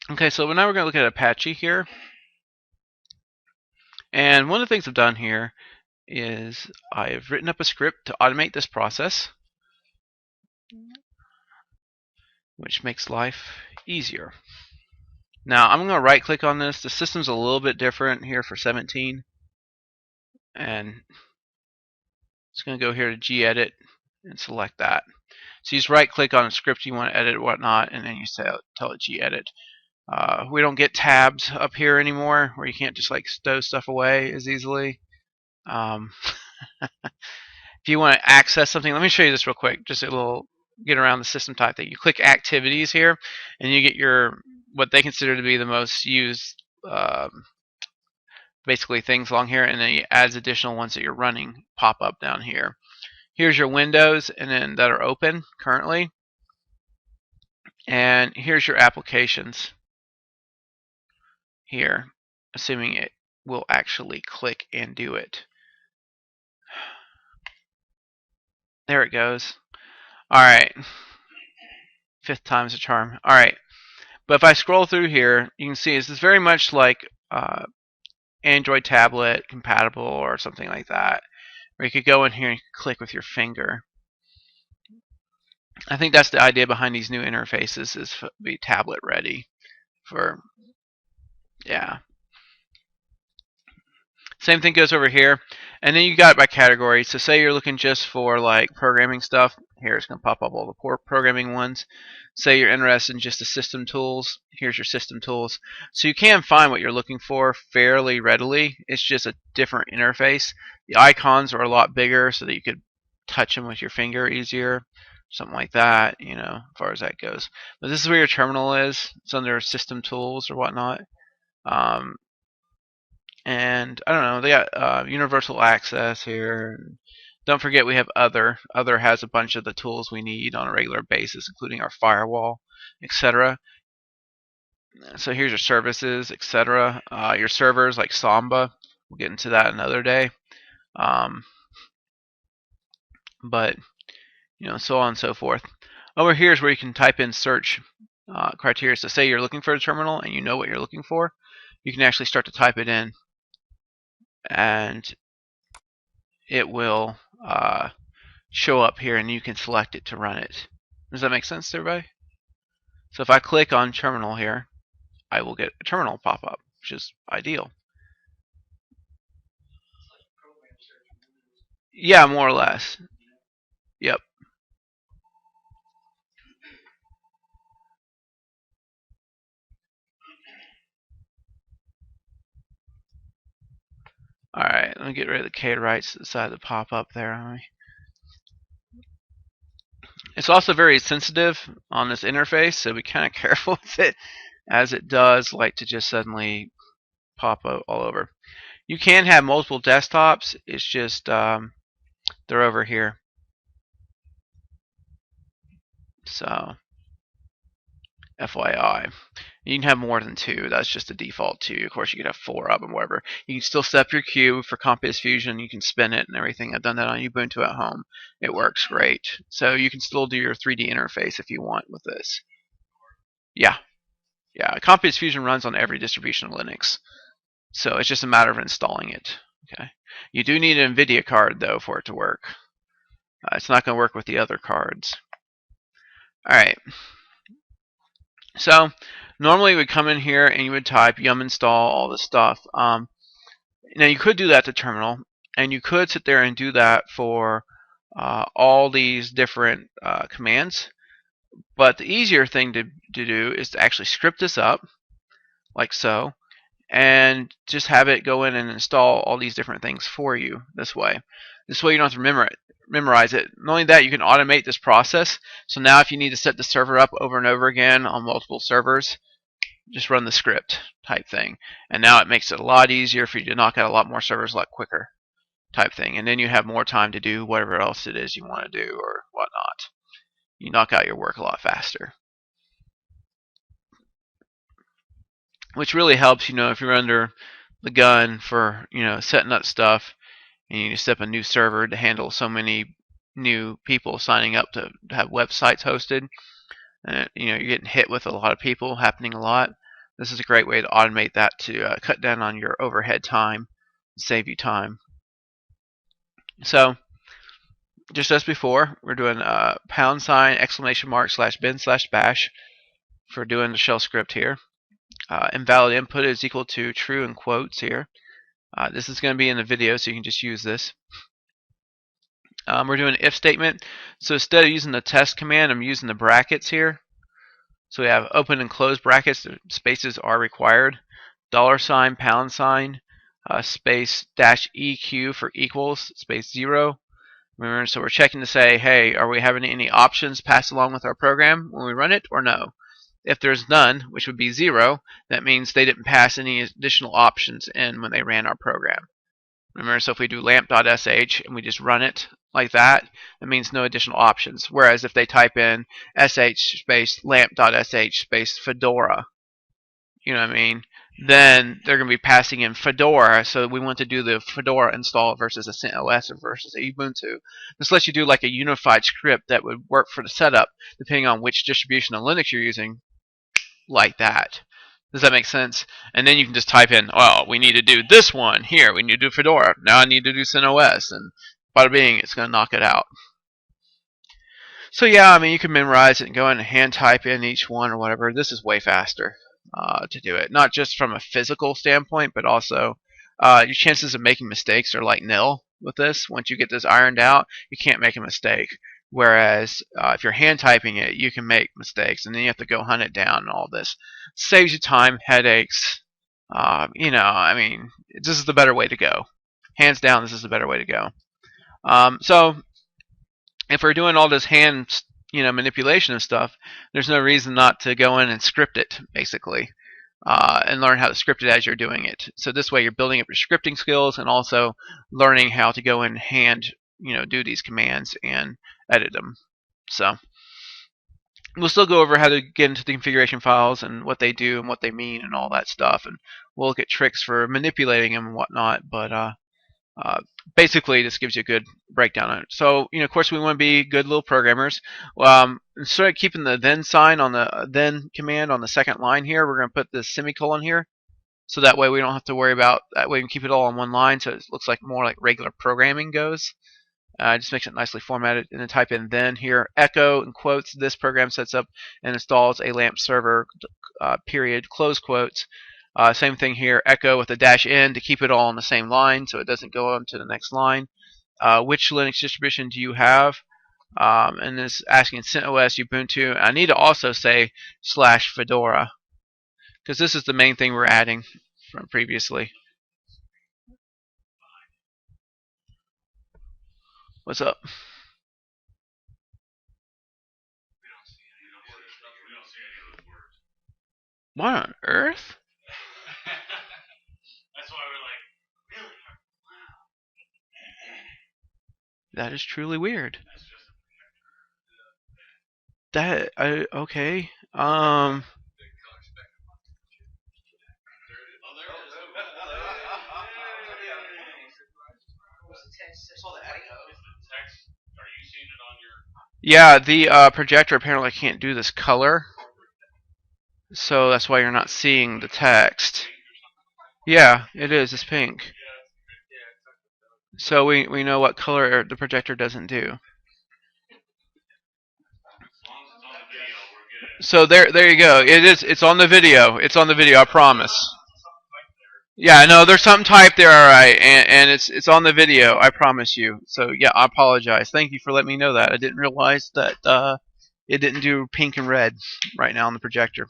Okay, so now we're going to look at Apache here. And one of the things I've done here is I've written up a script to automate this process, which makes life easier. Now I'm going to right click on this. The system's a little bit different here for 17. And it's going to go here to gedit and select that. So you just right click on a script you want to edit or whatnot, and then you tell it gedit. We don't get tabs up here anymore where you can't just like stow stuff away as easily. If you want to access something, let me show you this real quick. Just a little get around the system type thing. You click activities here, and you get your what they consider to be the most used basically things along here, and then you add additional ones that you're running pop up down here. Here's your windows and then that are open currently, and here's your applications here, assuming it will actually click and do it. There it goes. Alright, fifth time's a charm. Alright, but if I scroll through here, you can see this is very much like Android tablet compatible or something like that, where you could go in here and click with your finger. I think that's the idea behind these new interfaces, is to be tablet ready for, yeah. Same thing goes over here, and then you got it by category. So say you're looking just for like programming stuff, here it's going to pop up all the programming ones. Say you're interested in just the system tools, here's your system tools. So you can find what you're looking for fairly readily. It's just a different interface. The icons are a lot bigger so that you could touch them with your finger easier, something like that, you know, as far as that goes. But this is where your terminal is. It's under system tools or whatnot. And I don't know, they got universal access here. Don't forget we have other. Other has a bunch of the tools we need on a regular basis, including our firewall, etc. So here's your services, etc. Your servers like Samba. We'll get into that another day. But you know, so on and so forth. Over here is where you can type in search criteria. So say you're looking for a terminal and you know what you're looking for, you can actually start to type it in, and it will show up here, and you can select it to run it. Does that make sense to everybody? So if I click on terminal here, I will get a terminal pop up, which is ideal. Yeah, more or less. Yep. Alright, let me get rid of the K rights that decided to pop up there. It's also very sensitive on this interface, so be kind of careful with it, as it does like to just suddenly pop all over. You can have multiple desktops, it's just they're over here. So, FYI. You can have more than two. That's just the default two. Of course, you could have four of them, whatever. You can still set up your queue for Compass Fusion. You can spin it and everything. I've done that on Ubuntu at home. It works great. So you can still do your 3D interface if you want with this. Yeah. Yeah. Compass Fusion runs on every distribution of Linux. So it's just a matter of installing it. Okay. You do need an NVIDIA card, though, for it to work. It's not going to work with the other cards. Alright. So normally you would come in here and you would type yum install all this stuff. Now you could do that to terminal, and you could sit there and do that for all these different commands. But the easier thing to do is to actually script this up, like so, and just have it go in and install all these different things for you this way. This way you don't have to memorize it. Not only that, you can automate this process. So now if you need to set the server up over and over again on multiple servers, just run the script type thing. And now it makes it a lot easier for you to knock out a lot more servers a lot quicker type thing. And then you have more time to do whatever else it is you want to do or whatnot. You knock out your work a lot faster. Which really helps, you know, if you're under the gun for, you know, setting up stuff and you set up a new server to handle so many new people signing up to have websites hosted. And, you know, you're getting hit with a lot of people happening a lot. This is a great way to automate that to cut down on your overhead time, save you time. So just as before, we're doing # exclamation mark /bin/bash for doing the shell script here. Invalid input is equal to true in quotes here. This is going to be in the video, so you can just use this. We're doing an if statement. So instead of using the test command, I'm using the brackets here. So we have open and close brackets. The spaces are required. $, space -eq for equals, space 0. Remember, so we're checking to say, hey, are we having any options passed along with our program when we run it or no? If there's none, which would be 0, that means they didn't pass any additional options in when they ran our program. Remember, so if we do lamp.sh and we just run it like that, that means no additional options. Whereas if they type in sh space lamp.sh space Fedora, you know what I mean, then they're going to be passing in Fedora, so we want to do the Fedora install versus a CentOS or versus a Ubuntu. This lets you do like a unified script that would work for the setup depending on which distribution of Linux you're using, like that. Does that make sense? And then you can just type in, well, we need to do this one here. We need to do Fedora. Now I need to do CentOS. And bada bing, it's going to knock it out. So yeah, I mean, you can memorize it and go in and hand type in each one or whatever. This is way faster to do it. Not just from a physical standpoint, but also your chances of making mistakes are like nil with this. Once you get this ironed out, you can't make a mistake. Whereas if you're hand typing it, you can make mistakes, and then you have to go hunt it down and all this. Saves you time, headaches. You know, I mean, this is the better way to go. Hands down, this is the better way to go. So if we're doing all this hand, manipulation of stuff, there's no reason not to go in and script it, basically, and learn how to script it as you're doing it. So this way, you're building up your scripting skills and also learning how to go in and hand, do these commands and edit them. So we'll still go over how to get into the configuration files and what they do and what they mean and all that stuff, and we'll look at tricks for manipulating them and whatnot. But basically, this gives you a good breakdown on it. So, of course, we want to be good little programmers. Instead of keeping the then sign on the then command on the second line here, we're going to put the semicolon here. So that way we don't have to worry about that. Way we can keep it all on one line, so it looks like more like regular programming goes. Just makes it nicely formatted, and then type in then here, echo in quotes. This program sets up and installs a LAMP server, period, close quotes. Same thing here, echo with a -n to keep it all on the same line so it doesn't go on to the next line. Which Linux distribution do you have? And this asking CentOS, Ubuntu. I need to also say /Fedora because this is the main thing we're adding from previously. What's up? What on earth? That's why we're like, really? That is truly weird. Okay. Yeah, the projector apparently can't do this color, so that's why you're not seeing the text. Yeah, it is. It's pink. So we know what color the projector doesn't do. So there you go. It's on the video. It's on the video. I promise. Yeah, no, there's something typed there, all right, and it's on the video. I promise you. So yeah, I apologize. Thank you for letting me know that. I didn't realize that it didn't do pink and red right now on the projector.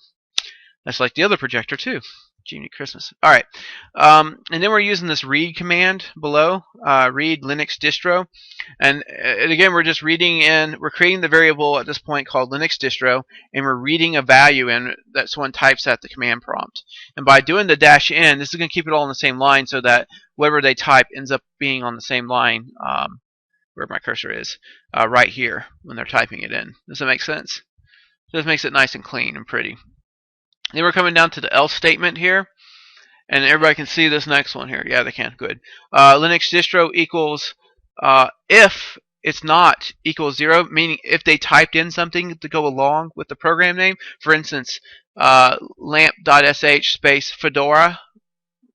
That's like the other projector too. Jiminy Christmas. All right, and then we're using this read command below, read Linux distro, and again we're just reading in. We're creating the variable at this point called Linux distro, and we're reading a value in that someone types at the command prompt. And by doing the -n, this is going to keep it all on the same line, so that whatever they type ends up being on the same line. Where my cursor is, right here when they're typing it in. Does that make sense? This makes it nice and clean and pretty. Then we're coming down to the else statement here, and everybody can see this next one here. Yeah, they can. Good. Linux distro equals if it's not equals 0, meaning if they typed in something to go along with the program name. For instance, lamp.sh space Fedora,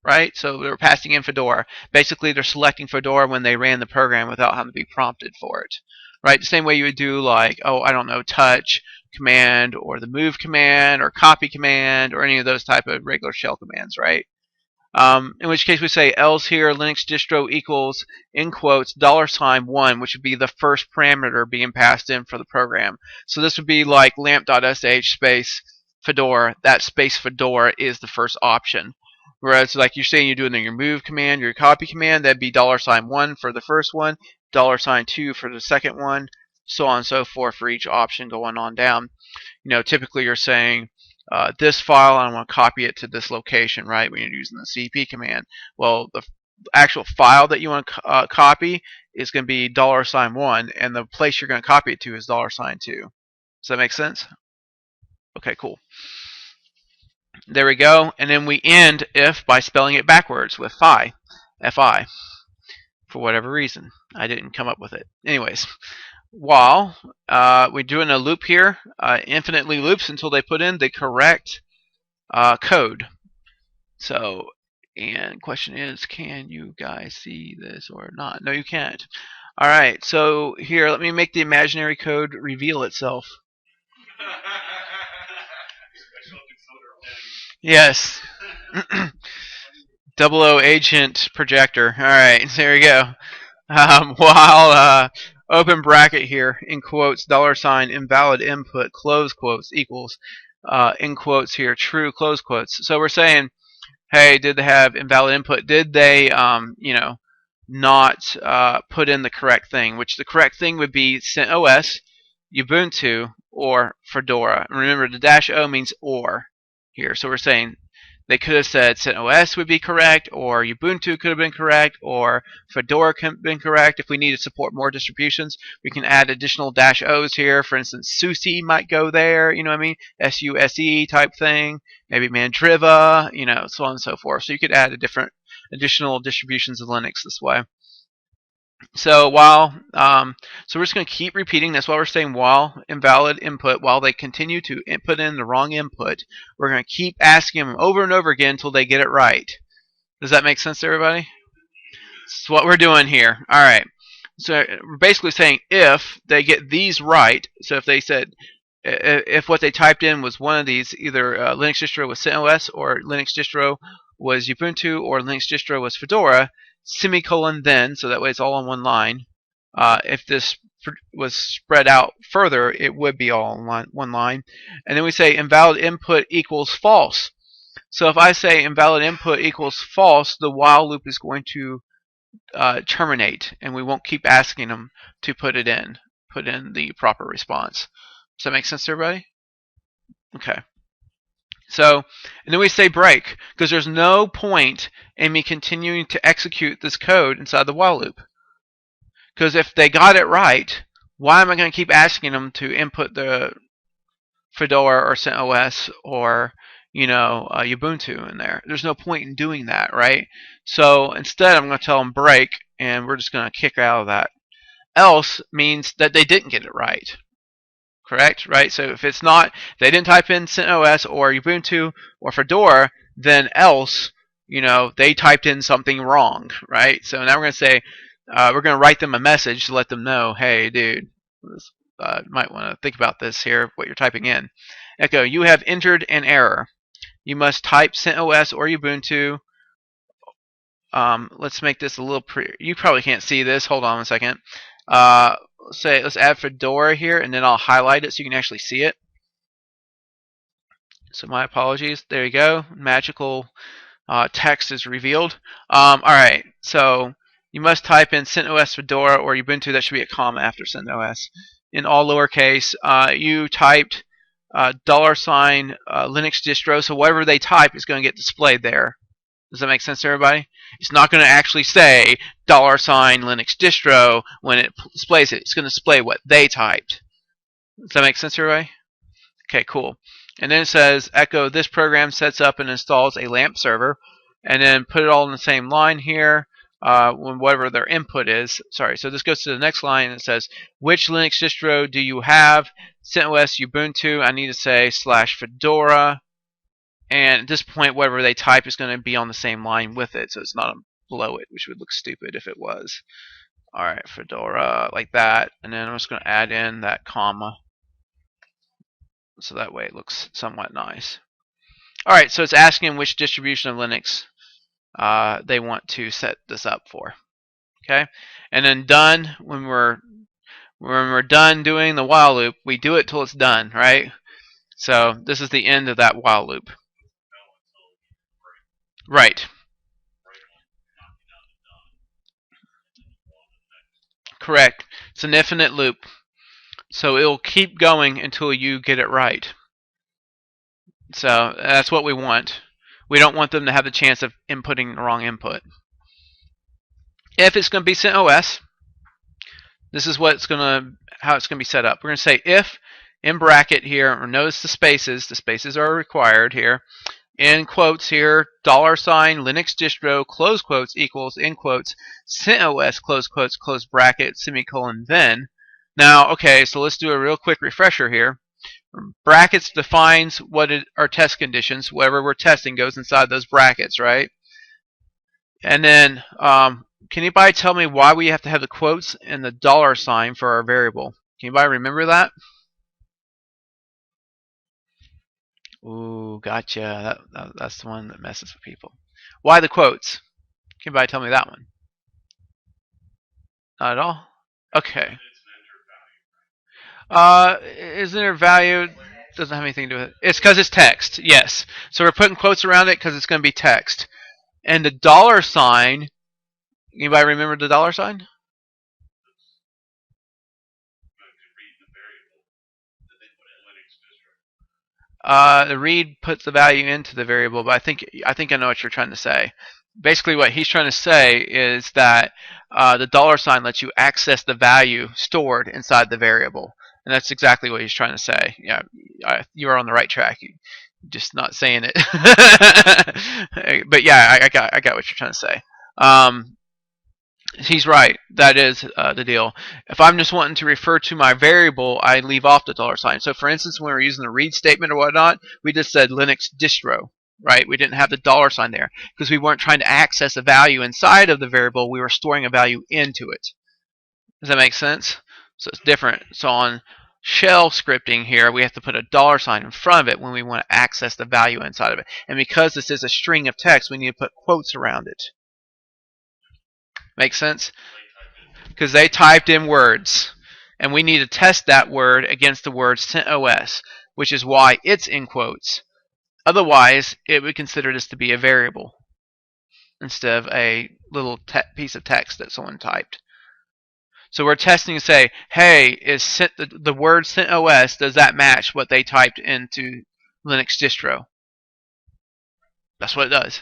right? So they're passing in Fedora. Basically, they're selecting Fedora when they ran the program without having to be prompted for it, right? The same way you would do like, oh, I don't know, touch command or the move command or copy command or any of those type of regular shell commands, right? In which case we say else here Linux distro equals in quotes $1, which would be the first parameter being passed in for the program. So this would be like lamp.sh space Fedora. That space Fedora is the first option. Whereas like you're saying you're doing your move command, your copy command, that'd be $1 for the first one, $2 for the second one, so on and so forth for each option going on down. Typically you're saying this file, I want to copy it to this location, right? When you're using the cp command. Well, the actual file that you want to copy is going to be $1, and the place you're going to copy it to is $2. Does that make sense? Okay, cool. There we go. And then we end if by spelling it backwards with fi, fi, for whatever reason. I didn't come up with it. Anyways, while we're doing a loop here, infinitely loops until they put in the correct code. So, and question is, can you guys see this or not? No, you can't. All right, so here, let me make the imaginary code reveal itself. Yes. 00 agent projector. All right, so there we go. While open bracket here in quotes $ invalid input close quotes equals in quotes here true close quotes. So we're saying, hey, did they have invalid input? Did they not put in the correct thing? Which the correct thing would be CentOS, Ubuntu, or Fedora. And remember, the -o means or here. So we're saying they could have said CentOS would be correct, or Ubuntu could have been correct, or Fedora could have been correct. If we need to support more distributions, we can add additional -os here. For instance, SUSE might go there, you know what I mean? SUSE type thing. Maybe Mandriva, so on and so forth. So you could add additional distributions of Linux this way. So so we're just going to keep repeating. That's why we're saying while invalid input, while they continue to input in the wrong input, we're going to keep asking them over and over again until they get it right. Does that make sense to everybody? That's what we're doing here. All right. So we're basically saying if they get these right, so if they said, if what they typed in was one of these, either Linux distro was CentOS, or Linux distro was Ubuntu, or Linux distro was Fedora, semicolon then, so that way it's all on one line. If this was spread out further, it would be all on one line. And then we say invalid input equals false. So if I say invalid input equals false, the while loop is going to terminate, and we won't keep asking them to put in the proper response. Does that make sense to everybody? Okay. So, and then we say break, because there's no point in me continuing to execute this code inside the while loop. Because if they got it right, why am I going to keep asking them to input the Fedora or CentOS or Ubuntu in there? There's no point in doing that, right? So instead, I'm going to tell them break, and we're just going to kick out of that. Else means that they didn't get it right. Correct, right? So if it's not, they didn't type in CentOS or Ubuntu or Fedora, then else, they typed in something wrong, right? So now we're going to say, we're going to write them a message to let them know, hey, dude, you might want to think about this here, what you're typing in. Echo, you have entered an error. You must type CentOS or Ubuntu. Let's make this a little you probably can't see this. Hold on a second. Let's add Fedora here, and then I'll highlight it so you can actually see it. So my apologies. There you go. Magical text is revealed. All right. So you must type in CentOS, Fedora, or Ubuntu. That should be a comma after CentOS. In all lowercase. You typed $Linux distro. So whatever they type is going to get displayed there. Does that make sense to everybody? It's not going to actually say $Linux distro when it displays it. It's going to display what they typed. Does that make sense to everybody? Okay, cool. And then it says, echo, this program sets up and installs a LAMP server. And then put it all in the same line here, when whatever their input is. Sorry, so this goes to the next line and it says, which Linux distro do you have? CentOS, Ubuntu. I need to say /Fedora. And at this point, whatever they type is going to be on the same line with it, so it's not below it, which would look stupid if it was. All right, Fedora, like that. And then I'm just going to add in that comma, so that way it looks somewhat nice. All right, so it's asking which distribution of Linux they want to set this up for. Okay, and then done. When we're done doing the while loop, we do it till it's done, right? So this is the end of that while loop. Right. Correct. It's an infinite loop. So it'll keep going until you get it right. So that's what we want. We don't want them to have the chance of inputting the wrong input. If it's going to be CentOS, this is how it's going to be set up. We're going to say if in bracket here, or notice the spaces are required here. In quotes here, $ Linux distro, close quotes, equals, in quotes, CentOS, close quotes, close bracket, semicolon, then. Now, okay, so let's do a real quick refresher here. Brackets defines what are test conditions. Whatever we're testing goes inside those brackets, right? And then, can anybody tell me why we have to have the quotes and the $ for our variable? Can anybody remember that? Ooh, gotcha. That's the one that messes with people. Why the quotes? Can anybody tell me that one? Not at all? Okay. Isn't there value? Doesn't have anything to do with it. It's because it's text, yes. So we're putting quotes around it because it's going to be text. And the $, anybody remember the $? The read puts the value into the variable, but I think I know what you're trying to say. Basically, what he's trying to say is that the $ lets you access the value stored inside the variable, and that's exactly what he's trying to say. Yeah, you are on the right track. You're just not saying it. But yeah, I got what you're trying to say. He's right. That is the deal. If I'm just wanting to refer to my variable, I leave off the $. So for instance, when we're using the read statement or whatnot, we just said Linux distro, right? We didn't have the $ there because we weren't trying to access a value inside of the variable. We were storing a value into it. Does that make sense? So it's different. So on shell scripting here, we have to put a $ in front of it when we want to access the value inside of it. And because this is a string of text, we need to put quotes around it. Make sense? Because they typed in words, and we need to test that word against the word CentOS, which is why it's in quotes. Otherwise, it would consider this to be a variable instead of a little piece of text that someone typed. So we're testing to say, hey, is the word CentOS, does that match what they typed into Linux distro? That's what it does.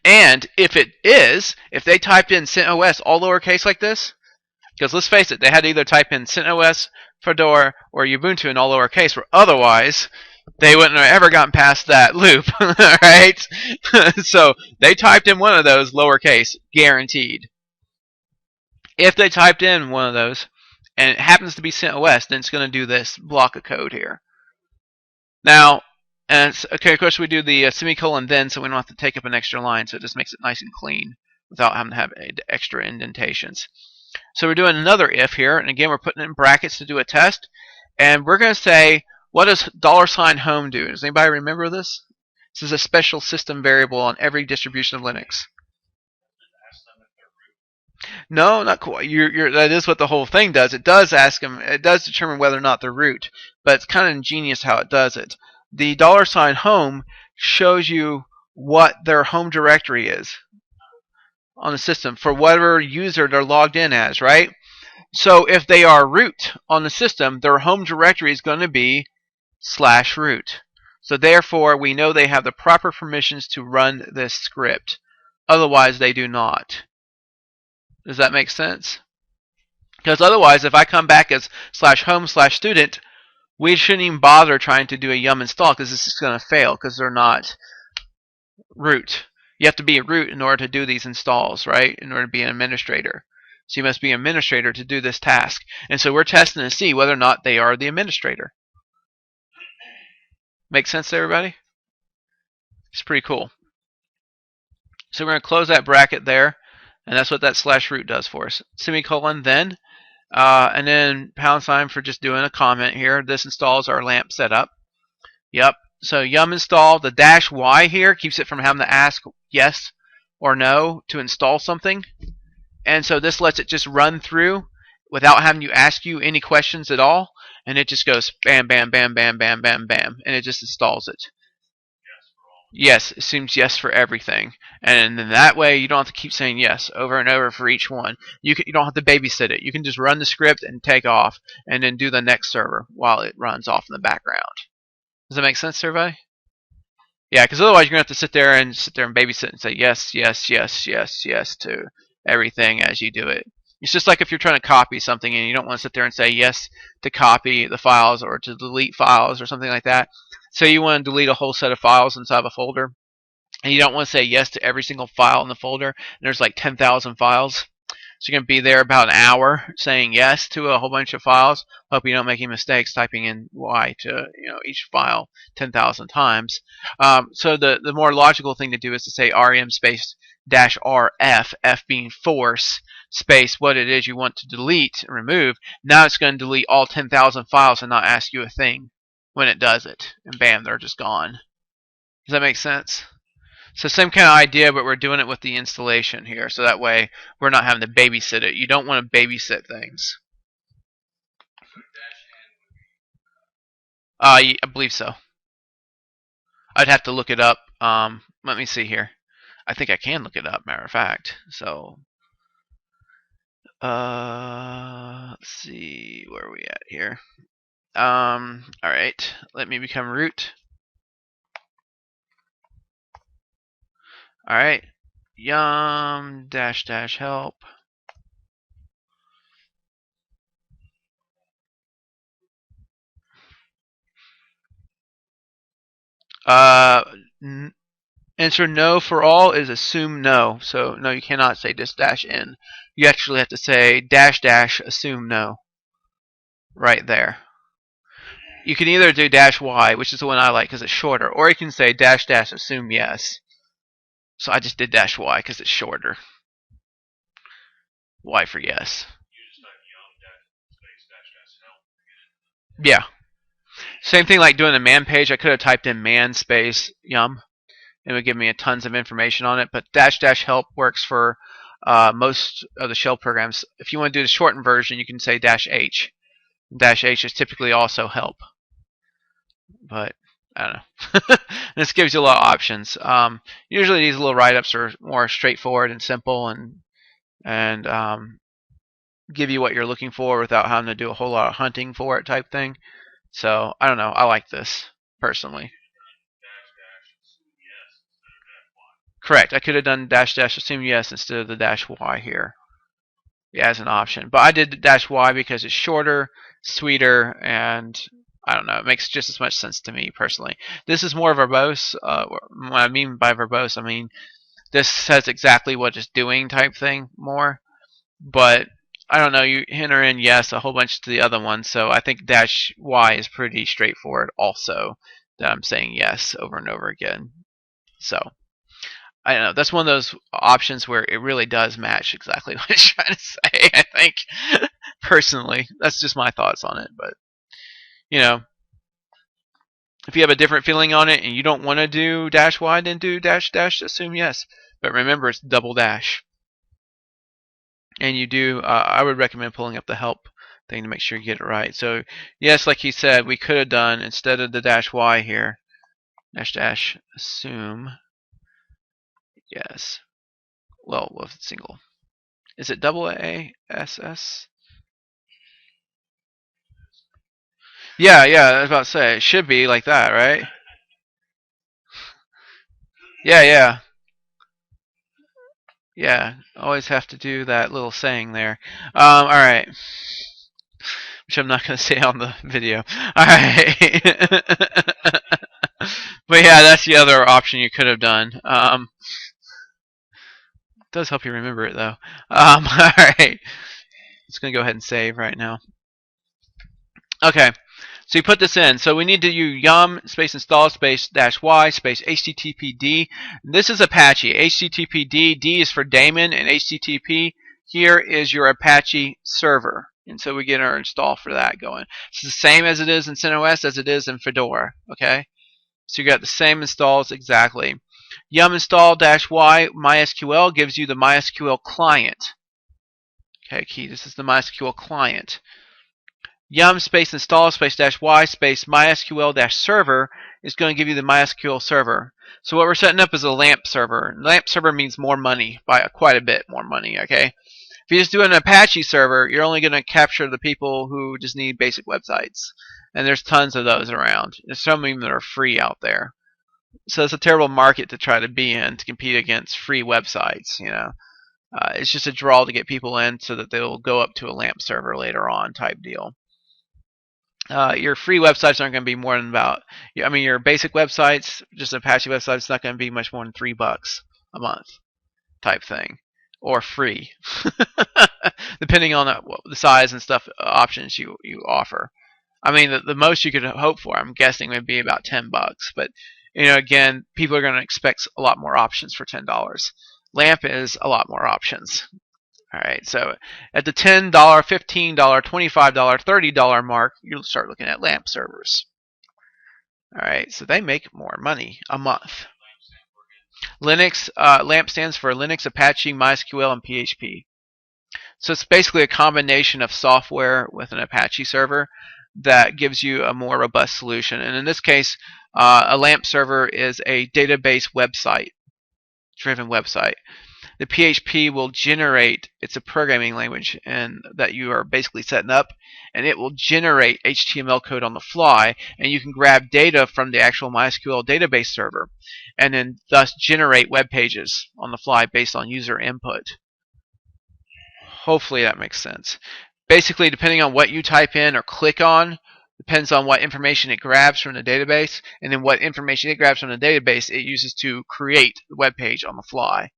And if it is, if they typed in CentOS all lowercase like this, because let's face it, they had to either type in CentOS, Fedora, or Ubuntu in all lowercase, or otherwise they wouldn't have ever gotten past that loop, right? So they typed in one of those lowercase, guaranteed. If they typed in one of those, and it happens to be CentOS, then it's going to do this block of code here. Now, okay, of course we do the semicolon then, so we don't have to take up an extra line, so it just makes it nice and clean without having to have extra indentations. So we're doing another if here, and again we're putting it in brackets to do a test, and we're going to say, what does $home do? Does anybody remember this? This is a special system variable on every distribution of Linux. No, not quite. That is what the whole thing does. It does ask them. It does determine whether or not they're root, but it's kind of ingenious how it does it. The $home shows you what their home directory is on the system for whatever user they're logged in as, right? So if they are root on the system, their home directory is going to be /root. So therefore, we know they have the proper permissions to run this script. Otherwise, they do not. Does that make sense? Because otherwise, if I come back as /home/student, we shouldn't even bother trying to do a yum install because this is going to fail because they're not root. You have to be a root in order to do these installs, right? In order to be an administrator. So you must be an administrator to do this task. And so we're testing to see whether or not they are the administrator. Make sense to everybody? It's pretty cool. So we're going to close that bracket there, and that's what that /root does for us. Semicolon then, and then # for just doing a comment here. This installs our LAMP setup. Yep. So yum install, the -y here keeps it from having to ask yes or no to install something. And so this lets it just run through without having to ask you any questions at all. And it just goes bam, bam, bam, bam, bam, bam, bam. And it just installs it. Yes, it assumes yes for everything. And then that way you don't have to keep saying yes over and over for each one. You don't have to babysit it. You can just run the script and take off and then do the next server while it runs off in the background. Does that make sense, everybody? Yeah, because otherwise you're going to have to sit there and babysit and say yes, yes, yes, yes, yes to everything as you do it. It's just like if you're trying to copy something and you don't want to sit there and say yes to copy the files or to delete files or something like that. Say you want to delete a whole set of files inside of a folder and you don't want to say yes to every single file in the folder, and there's like 10,000 files. So you're going to be there about an hour saying yes to a whole bunch of files. Hope you don't make any mistakes typing in Y to each file 10,000 times. So the more logical thing to do is to say rm space -rf, F being force, space what it is you want to delete and remove. Now it's going to delete all 10,000 files and not ask you a thing when it does it. And bam, they're just gone. Does that make sense? So same kind of idea, but we're doing it with the installation here. So that way we're not having to babysit it. You don't want to babysit things. I believe so. I'd have to look it up. Let me see here. I think I can look it up, matter of fact. So, let's see. Where are we at here? Alright. Let me become root. Alright. Yum -- help. Answer no for all is assume no. So no, you cannot say this -n. You actually have to say -- assume no. Right there. You can either do -y, which is the one I like because it's shorter, or you can say -- assume yes. So I just did -y because it's shorter. Y for yes. Yeah. Same thing like doing the man page. I could have typed in man space yum. It would give me tons of information on it. But -- help works for most of the shell programs. If you want to do the shortened version, you can say -h. -h is typically also help. But I don't know. This gives you a lot of options. Usually these little write-ups are more straightforward and simple and give you what you're looking for without having to do a whole lot of hunting for it type thing. So I don't know. I like this personally. Correct. I could have done -- assume yes instead of the -y here. Yeah, as an option. But I did the -y because it's shorter, sweeter, and I don't know. It makes just as much sense to me personally. This is more verbose. What I mean by verbose, I mean this says exactly what it's doing type thing more. But I don't know. You enter in yes a whole bunch to the other ones, so I think -y is pretty straightforward. Also, that I'm saying yes over and over again. So I don't know. That's one of those options where it really does match exactly what it's trying to say. I think personally, that's just my thoughts on it. But if you have a different feeling on it and you don't want to do -y, then do -- assume yes. But remember, it's double dash. And you do. I would recommend pulling up the help thing to make sure you get it right. So yes, like he said, we could have done instead of the -y here, -- assume yes. Well, with single. Is it AASS? Yeah, I was about to say it should be like that, right? Yeah. Yeah, always have to do that little saying there. All right, which I'm not going to say on the video. All right, but yeah, that's the other option you could have done. It does help you remember it though. All right, it's going to go ahead and save right now. Okay, So you put this in. So we need to use yum space install space -y space httpd. This is Apache. httpd, D is for daemon, and http here is your Apache server. And so we get our install for that going. It's the same as it is in CentOS as it is in Fedora. Okay, so you got the same installs exactly. Yum install -y MySQL gives you the MySQL client. Okay, key. This is the MySQL client. Yum space install space -y space MySQL server is going to give you the MySQL server. So what we're setting up is a LAMP server. LAMP server means more money, by quite a bit more money. Okay, if you just do an Apache server, you're only going to capture the people who just need basic websites, and there's tons of those around. There's some of them that are free out there. So it's a terrible market to try to be in to compete against free websites. It's just a draw to get people in so that they'll go up to a LAMP server later on type deal. Your free websites aren't going to be more than your basic websites, just Apache websites, it's not going to be much more than $3 a month type thing, or free, depending on the size and stuff options you offer. I mean, the most you could hope for, I'm guessing, would be about $10. But again, people are going to expect a lot more options for $10. LAMP is a lot more options. All right, so at the $10, $15, $25, $30 mark, you'll start looking at LAMP servers. All right, so they make more money a month. Linux, LAMP stands for Linux, Apache, MySQL, and PHP. So it's basically a combination of software with an Apache server that gives you a more robust solution. And in this case, a LAMP server is a database website-driven website. The PHP will generate, it's a programming language and that you are basically setting up, and it will generate HTML code on the fly, and you can grab data from the actual MySQL database server and then thus generate web pages on the fly based on user input. Hopefully that makes sense. Basically, depending on what you type in or click on, depends on what information it grabs from the database, and then what information it grabs from the database it uses to create the web page on the fly.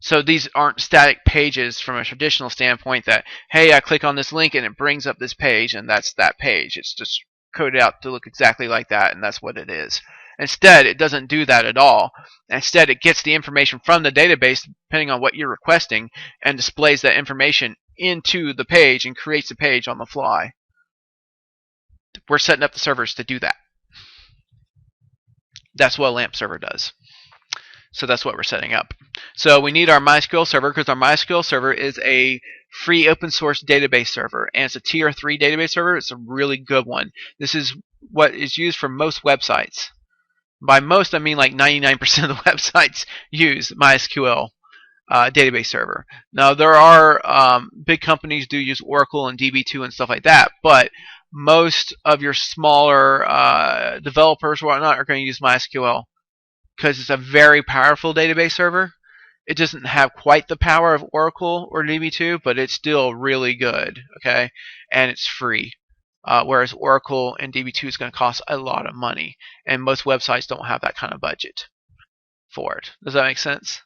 So these aren't static pages from a traditional standpoint that, hey, I click on this link and it brings up this page and that's that page. It's just coded out to look exactly like that, and that's what it is. Instead, it doesn't do that at all. Instead, it gets the information from the database, depending on what you're requesting, and displays that information into the page and creates the page on the fly. We're setting up the servers to do that. That's what a LAMP server does. So that's what we're setting up. So we need our MySQL server because our MySQL server is a free open source database server, and it's a tier 3 database server. It's a really good one. This is what is used for most websites. By most, I mean like 99% of the websites use MySQL database server. Now there are big companies do use Oracle and DB2 and stuff like that, but most of your smaller developers or whatnot are going to use MySQL because it's a very powerful database server. It doesn't have quite the power of Oracle or DB2, but it's still really good, okay? And it's free. Whereas Oracle and DB2 is going to cost a lot of money, and most websites don't have that kind of budget for it. Does that make sense?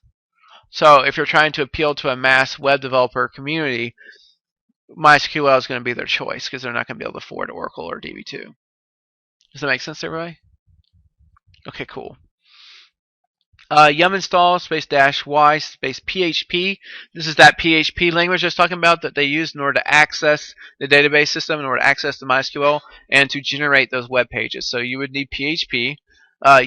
So if you're trying to appeal to a mass web developer community, MySQL is going to be their choice because they're not going to be able to afford Oracle or DB2. Does that make sense to everybody? Okay, cool. Yum install space -y space PHP. This is that PHP language I was talking about that they use in order to access the database system, in order to access the MySQL, and to generate those web pages. So you would need PHP.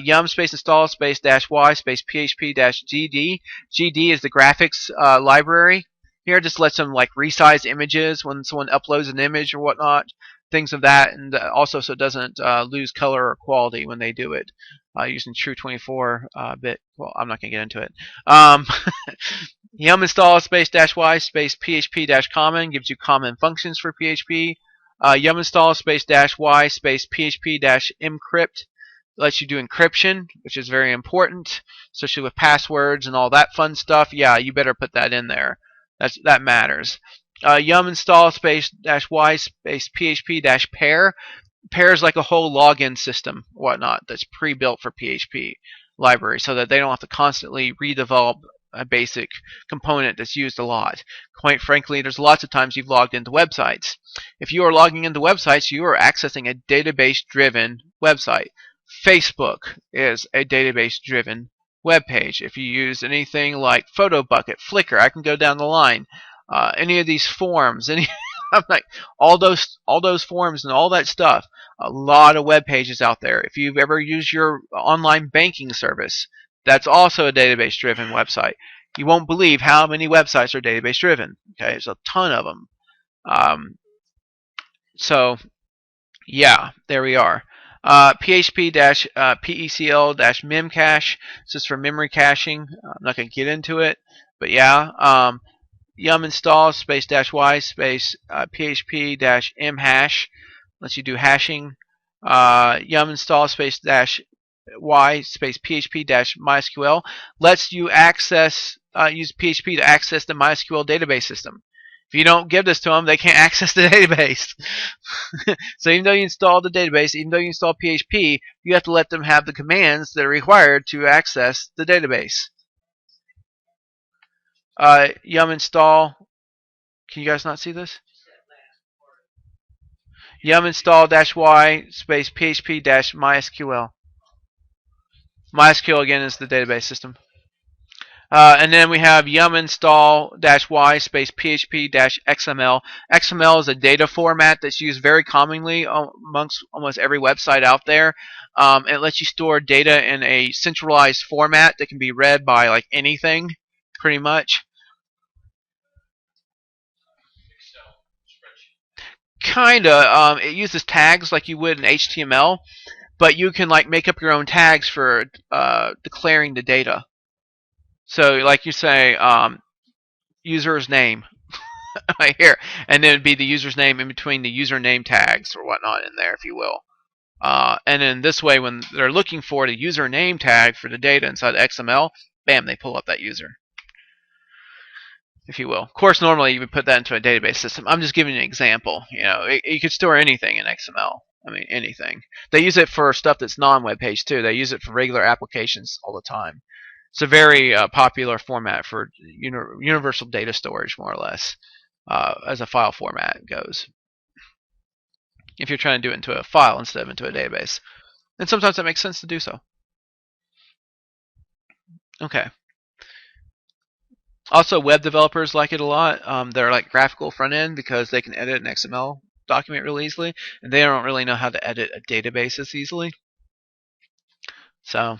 Yum space install space -y space PHP -gd. GD is the graphics library. Here, just lets them like resize images when someone uploads an image or whatnot, things of that, and also so it doesn't lose color or quality when they do it. Using true 24-bit. Well, I'm not going to get into it. Yum install space -y space PHP -common gives you common functions for PHP. Yum install space -y space PHP -encrypt lets you do encryption, which is very important, especially with passwords and all that fun stuff. Yeah, you better put that in there. That matters. Yum install space -y space PHP -pair. Pair is like a whole login system, whatnot, that's pre-built for PHP library, so that they don't have to constantly redevelop a basic component that's used a lot. Quite frankly, there's lots of times you've logged into websites. If you are logging into websites, you are accessing a database-driven website. Facebook is a database-driven web page. If you use anything like PhotoBucket, Flickr, I can go down the line. Any of these forms, I'm like all those forms and all that stuff. A lot of web pages out there. If you've ever used your online banking service, that's also a database-driven website. You won't believe how many websites are database-driven. Okay, there's a ton of them. So yeah, there we are. PHP-PECL-memcache. This is for memory caching. I'm not going to get into it, but yeah. Yum install space -y space php-m hash lets you do hashing. Yum install space -y space php-mysql lets you access use PHP to access the MySQL database system. If you don't give this to them, they can't access the database. So even though you install the database, even though you install PHP, you have to let them have the commands that are required to access the database. Yum install. Can you guys not see this? Yum install -y space php-mysql. MySQL again is the database system. And then we have yum install -y space php-xml. XML is a data format that's used very commonly amongst almost every website out there. It lets you store data in a centralized format that can be read by like anything, pretty much. Kinda. It uses tags like you would in HTML, but you can like make up your own tags for declaring the data. So like you say, user's name right here, and then it'd be the user's name in between the username tags or whatnot in there, if you will. And then this way, when they're looking for the username tag for the data inside the XML, bam, they pull up that user, if you will. Of course, normally you would put that into a database system. I'm just giving you an example. You know, you could store anything in XML. I mean, anything. They use it for stuff that's non-web page too. They use it for regular applications all the time. It's a very popular format for universal data storage, more or less, as a file format goes. If you're trying to do it into a file instead of into a database. And sometimes it makes sense to do so. Okay. Also, web developers like it a lot. They're like graphical front end because they can edit an XML document really easily, and they don't really know how to edit a database as easily. So,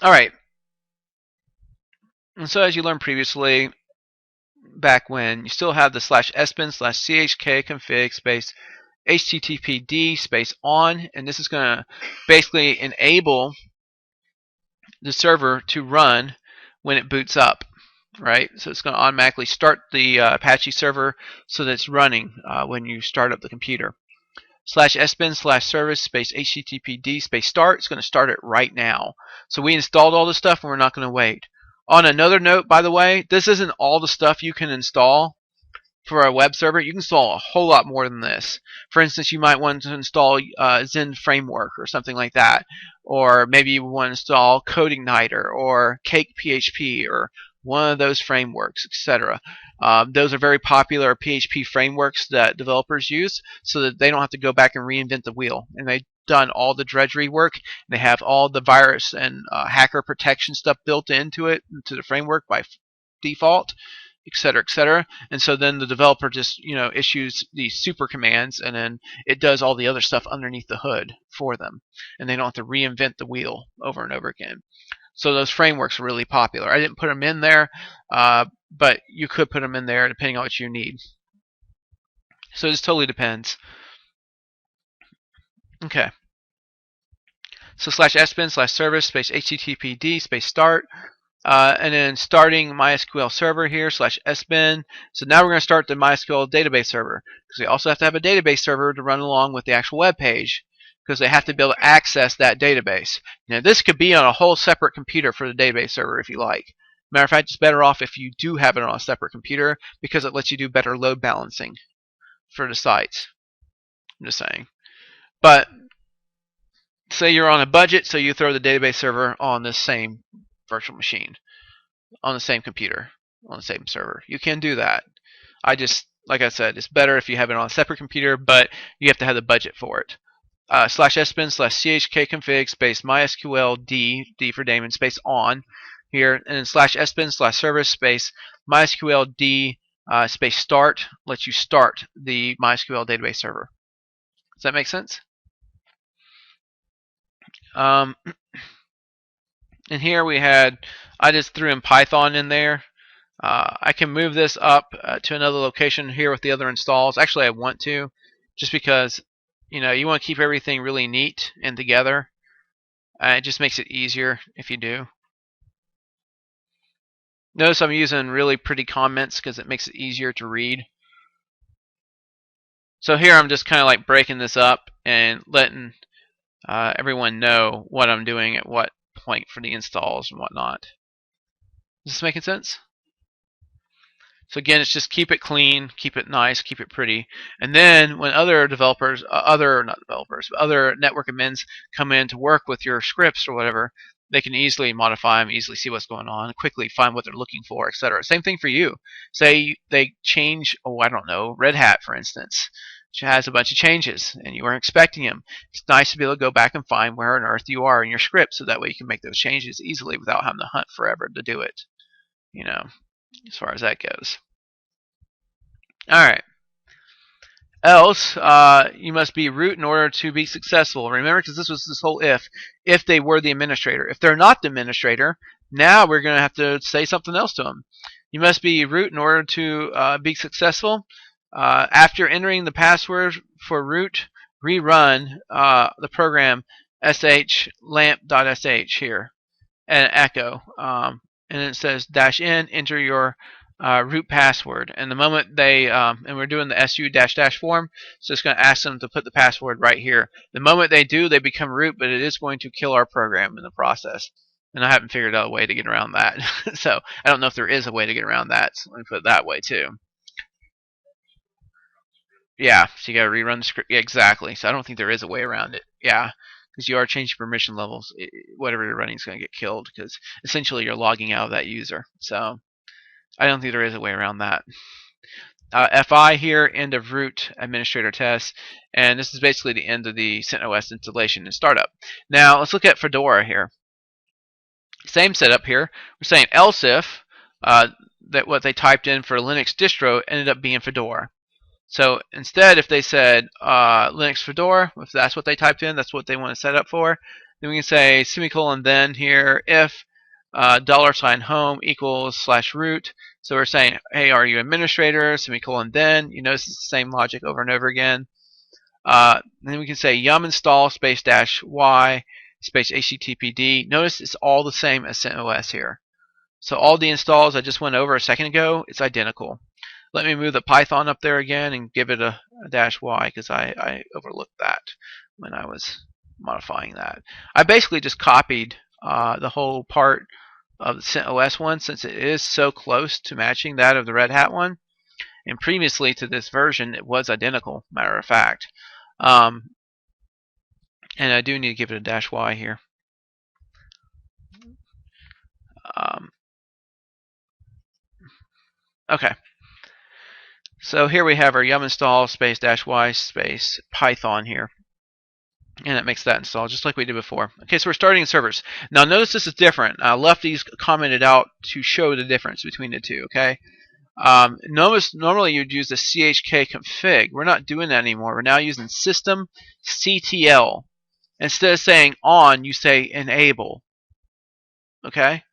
all right. And so, as you learned previously, back when, you still have the /sbin/chk-config space httpd space on, and this is going to basically enable the server to run when it boots up, right? So it's going to automatically start the Apache server so that it's running when you start up the computer. /sbin/service space httpd space start. It's going to start it right now. So we installed all this stuff and we're not going to wait. On another note, by the way, this isn't all the stuff you can install for a web server. You can install a whole lot more than this. For instance, you might want to install Zen Framework or something like that. Or maybe you want to install CodeIgniter or Cake PHP or one of those frameworks, etc. Those are very popular PHP frameworks that developers use so that they don't have to go back and reinvent the wheel. And they've done all the drudgery work. They have all the virus and hacker protection stuff built into it, into the framework by default, etc., etc. And so then the developer just issues these super commands, and then it does all the other stuff underneath the hood for them, and they don't have to reinvent the wheel over and over again. So those frameworks are really popular. I didn't put them in there, but you could put them in there depending on what you need. So it just totally depends. Okay. So /sbin/service space httpd space start. And then starting MySQL Server here /sbin. So now we're going to start the MySQL database server, because we also have to have a database server to run along with the actual web page, because they have to be able to access that database. Now this could be on a whole separate computer for the database server if you like. Matter of fact, it's better off if you do have it on a separate computer, because it lets you do better load balancing for the sites. I'm just saying. But say you're on a budget, so you throw the database server on this same virtual machine on the same computer, on the same server. You can do that. Like I said, it's better if you have it on a separate computer, but you have to have the budget for it. /sbin/chkconfig space mysql d for daemon space on here, and then /sbin/service space mysql d space start lets you start the MySQL database server. Does that make sense? And here I just threw in Python in there. I can move this up to another location here with the other installs. Actually, I want to, just because you want to keep everything really neat and together. It just makes it easier if you do. Notice I'm using really pretty comments because it makes it easier to read. So here I'm just kind of like breaking this up and letting everyone know what I'm doing at what point for the installs and whatnot. Is this making sense? So again, it's just keep it clean, keep it nice, keep it pretty. And then when other developers, other network admins come in to work with your scripts or whatever, they can easily modify them, easily see what's going on, quickly find what they're looking for, etc. Same thing for you. Say they change, I don't know, Red Hat, for instance, which has a bunch of changes, and you weren't expecting them. It's nice to be able to go back and find where on earth you are in your script, so that way you can make those changes easily without having to hunt forever to do it. As far as that goes. Alright. Else, you must be root in order to be successful. Remember, because this was this whole if they were the administrator. If they're not the administrator, now we're going to have to say something else to them. You must be root in order to be successful. After entering the password for root, rerun the program sh-lamp.sh here and echo. And it says -n, enter your root password. And the moment they, and we're doing the su -- form, so it's going to ask them to put the password right here. The moment they do, they become root, but it is going to kill our program in the process. And I haven't figured out a way to get around that. So I don't know if there is a way to get around that. So let me put it that way too. Yeah, so you got to rerun the script. Yeah, exactly. So I don't think there is a way around it. Yeah, because you are changing permission levels. Whatever you're running is going to get killed because essentially you're logging out of that user. So I don't think there is a way around that. FI here, end of root administrator test, and this is basically the end of the CentOS installation and startup. Now let's look at Fedora here. Same setup here. We're saying else if that what they typed in for Linux distro ended up being Fedora. So instead, if they said Linux Fedora, if that's what they typed in, that's what they want to set up for, then we can say semicolon then here if $home equals /root. So we're saying, hey, are you administrator? Semicolon then. You notice it's the same logic over and over again. Then we can say yum install space -y space httpd. Notice it's all the same as CentOS here. So all the installs I just went over a second ago, it's identical. Let me move the Python up there again and give it a -y because I overlooked that when I was modifying that. I basically just copied the whole part of the CentOS one since it is so close to matching that of the Red Hat one. And previously to this version, it was identical, matter of fact. And I do need to give it a -y here. Okay. So here we have our yum install space -y space Python here. And that makes that install just like we did before. Okay, so we're starting in servers. Now notice this is different. Left these commented out to show the difference between the two, okay? Normally you'd use the chkconfig. We're not doing that anymore. We're now using systemctl. Instead of saying on, you say enable. Okay?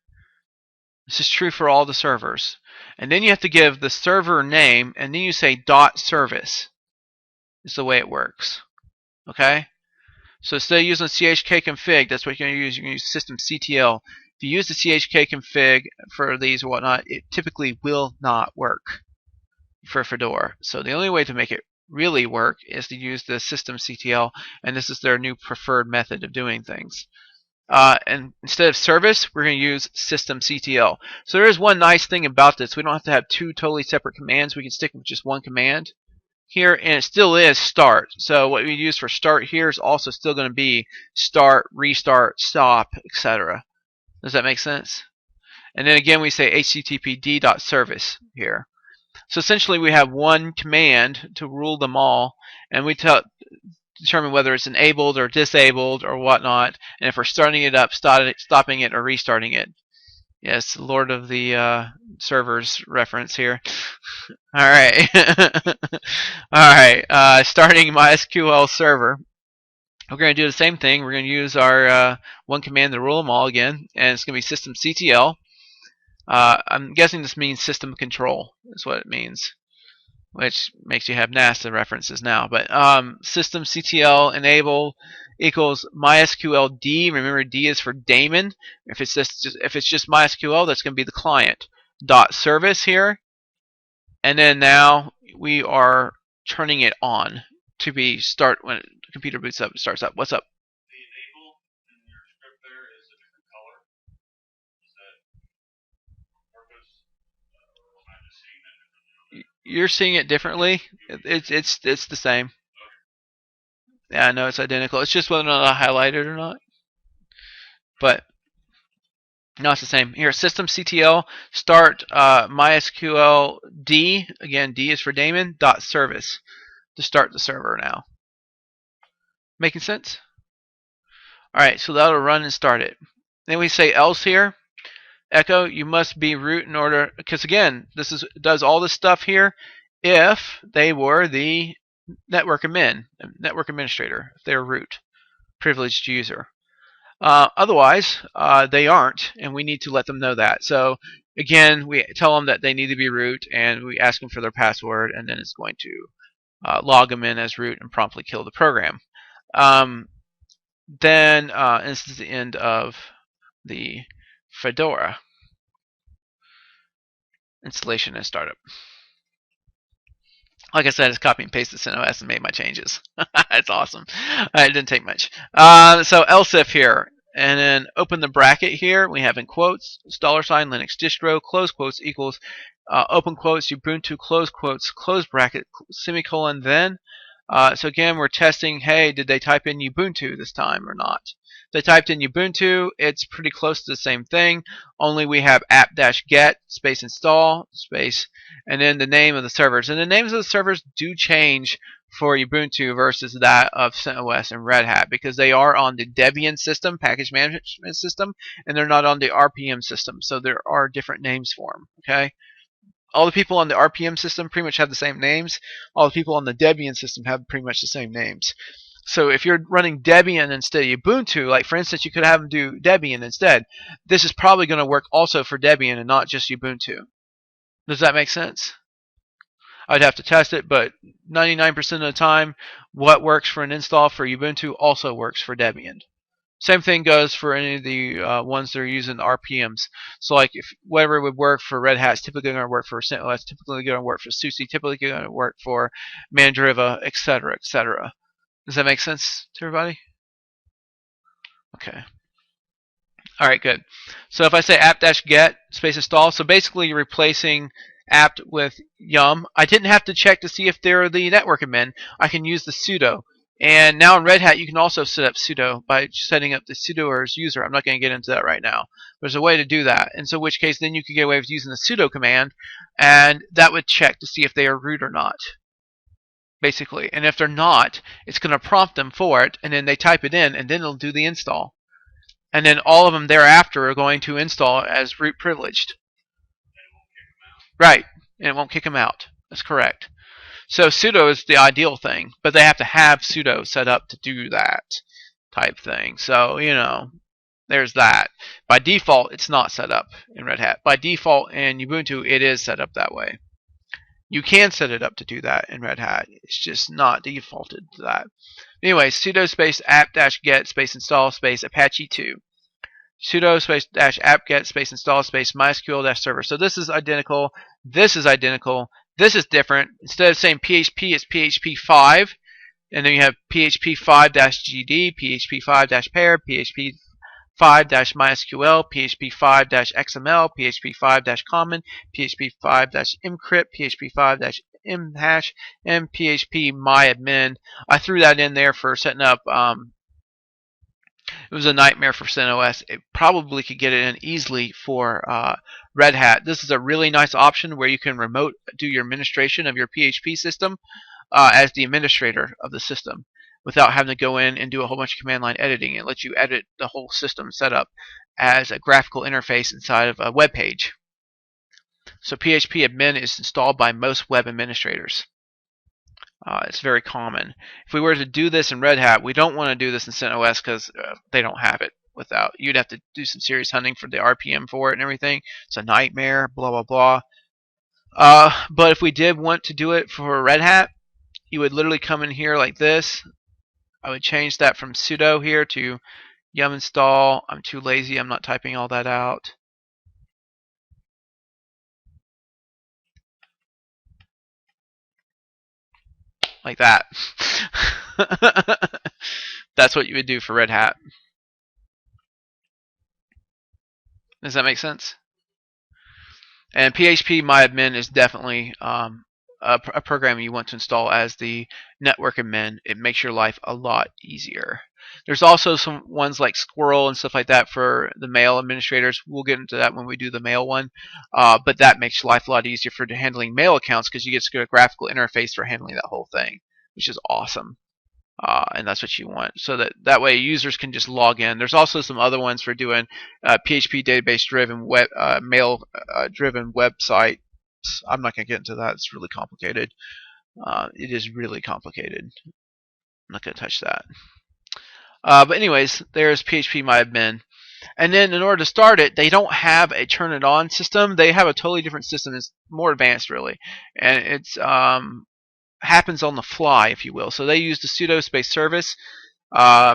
This is true for all the servers. And then you have to give the server name, and then you say .service. Is the way it works. Okay? So instead of using chkconfig, that's what you're going to use. You're going to use systemctl. If you use the chkconfig for these or whatnot, it typically will not work for Fedora. So the only way to make it really work is to use the systemctl, and this is their new preferred method of doing things. And instead of service, we're going to use systemctl. So there is one nice thing about this. We don't have to have two totally separate commands. We can stick with just one command here, and it still is start. So what we use for start here is also still going to be start, restart, stop, etc. Does that make sense? And then again, we say httpd.service here. So essentially, we have one command to rule them all, and we determine whether it's enabled or disabled or whatnot, and if we're starting it up, stopping it, or restarting it. Yes, Lord of the Servers reference here. All right. All right. Starting MySQL Server. We're going to do the same thing. We're going to use our one command to rule them all again, and it's going to be systemctl. I'm guessing this means system control is what it means, which makes you have NASA references now. But systemctl enable equals MySQL D. Remember, D is for daemon. If it's just MySQL, that's going to be the client. Dot service here, and then now we are turning it on to be start when the computer boots up. Starts up. What's up? The enable in your script there is a different color. Is that on purpose? Or am I just seeing that differently? You're seeing it differently. It's the same. Yeah, I know it's identical. It's just whether or not I highlight it or not. But no, it's the same. Here, systemctl start MySQL D. Again, D is for daemon. Dot service to start the server now. Making sense? All right, so that'll run and start it. Then we say else here. Echo, you must be root in order, because again, this does all this stuff here if they were the network administrator, if they're root, privileged user. Otherwise, they aren't, and we need to let them know that. So again, we tell them that they need to be root, and we ask them for their password, and then it's going to log them in as root and promptly kill the program. Then this is the end of the Fedora installation and startup. Like I said, I just copy and pasted CentOS and made my changes. It's awesome. It didn't take much. So else if here, and then open the bracket here. We have in quotes $sign Linux distro, close quotes equals open quotes Ubuntu, close quotes, close bracket, semicolon, then. So again, we're testing, hey, did they type in Ubuntu this time or not? If they typed in Ubuntu, it's pretty close to the same thing, only we have app-get space install space and then the name of the servers. And the names of the servers do change for Ubuntu versus that of CentOS and Red Hat because they are on the Debian system, package management system, and they're not on the RPM system. So there are different names for them, okay? All the people on the RPM system pretty much have the same names. All the people on the Debian system have pretty much the same names. So if you're running Debian instead of Ubuntu, like for instance, you could have them do Debian instead. This is probably going to work also for Debian and not just Ubuntu. Does that make sense? I'd have to test it, but 99% of the time, what works for an install for Ubuntu also works for Debian. Same thing goes for any of the ones that are using the RPMs. So like if whatever would work for Red Hat is typically going to work for CentOS, typically going to work for SUSE, typically going to work for Mandriva, etc., etc. Does that make sense to everybody? Okay. All right, good. So if I say app-get space install, so basically you're replacing apt with yum. I didn't have to check to see if they're the network admin. I can use the sudo. And now in Red Hat, you can also set up sudo by setting up the sudo as user. I'm not going to get into that right now. There's a way to do that. And so in which case, then you could get away with using the sudo command, and that would check to see if they are root or not, basically. And if they're not, it's going to prompt them for it, and then they type it in, and then it'll do the install. And then all of them thereafter are going to install as root privileged. Right, and it won't kick them out. That's correct. So sudo is the ideal thing, but they have to have sudo set up to do that type thing. So, you know, there's that. By default, it's not set up in Red Hat. By default in Ubuntu, it is set up that way. You can set it up to do that in Red Hat. It's just not defaulted to that. Anyway, sudo space app-get space install space Apache 2. Sudo space dash app-get space install space MySQL-server. So this is identical. This is identical. This is different. Instead of saying PHP, it's PHP 5. And then you have PHP 5-GD, PHP 5-pair, PHP 5-MySQL, PHP 5-XML, PHP 5-common, PHP 5-encrypt, PHP 5-mhash, and PHP Myadmin. I threw that in there for setting up it was a nightmare for CentOS. It probably could get it in easily for Red Hat. This is a really nice option where you can remote do your administration of your PHP system as the administrator of the system without having to go in and do a whole bunch of command line editing. It lets you edit the whole system setup as a graphical interface inside of a web page. So PHP admin is installed by most web administrators. It's very common. If we were to do this in Red Hat, we don't want to do this in CentOS because they don't have it. Without, you'd have to do some serious hunting for the RPM for it and everything. It's a nightmare, blah blah blah. But if we did want to do it for Red Hat, you would literally come in here like this. I would change that from sudo here to yum install. I'm too lazy. I'm not typing all that out. Like that. That's what you would do for Red Hat. Does that make sense? And PHP Myadmin is definitely a program you want to install as the network admin. It makes your life a lot easier. There's also some ones like Squirrel and stuff like that for the mail administrators. We'll get into that when we do the mail one. But that makes life a lot easier for handling mail accounts because you get a graphical interface for handling that whole thing, which is awesome. And that's what you want. So that way users can just log in. There's also some other ones for doing PHP database driven web mail driven websites. I'm not going to get into that. It's really complicated. It is really complicated. I'm not going to touch that. But anyways, there's PHP Myadmin. And then in order to start it, they don't have a turn it on system. They have a totally different system. It's more advanced, really. And it's happens on the fly, if you will. So they use the sudo space service.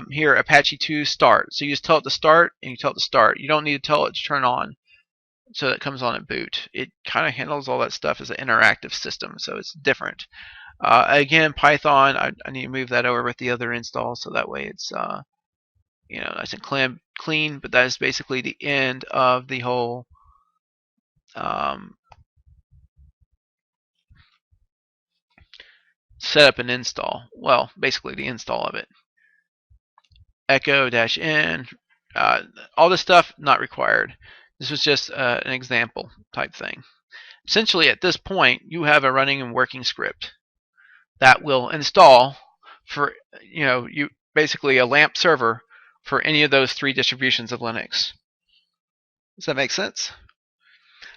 Here, Apache 2 start. So you just tell it to start, and you tell it to start. You don't need to tell it to turn on. So that comes on at boot. It kind of handles all that stuff as an interactive system, so it's different. Again, Python, I need to move that over with the other install, so that way it's nice and clean. But that is basically the end of the whole setup and install. Well, basically the install of it. Echo-n, all this stuff not required. This was just an example type thing. Essentially, at this point, you have a running and working script that will install for you basically a LAMP server for any of those 3 distributions of Linux. Does that make sense?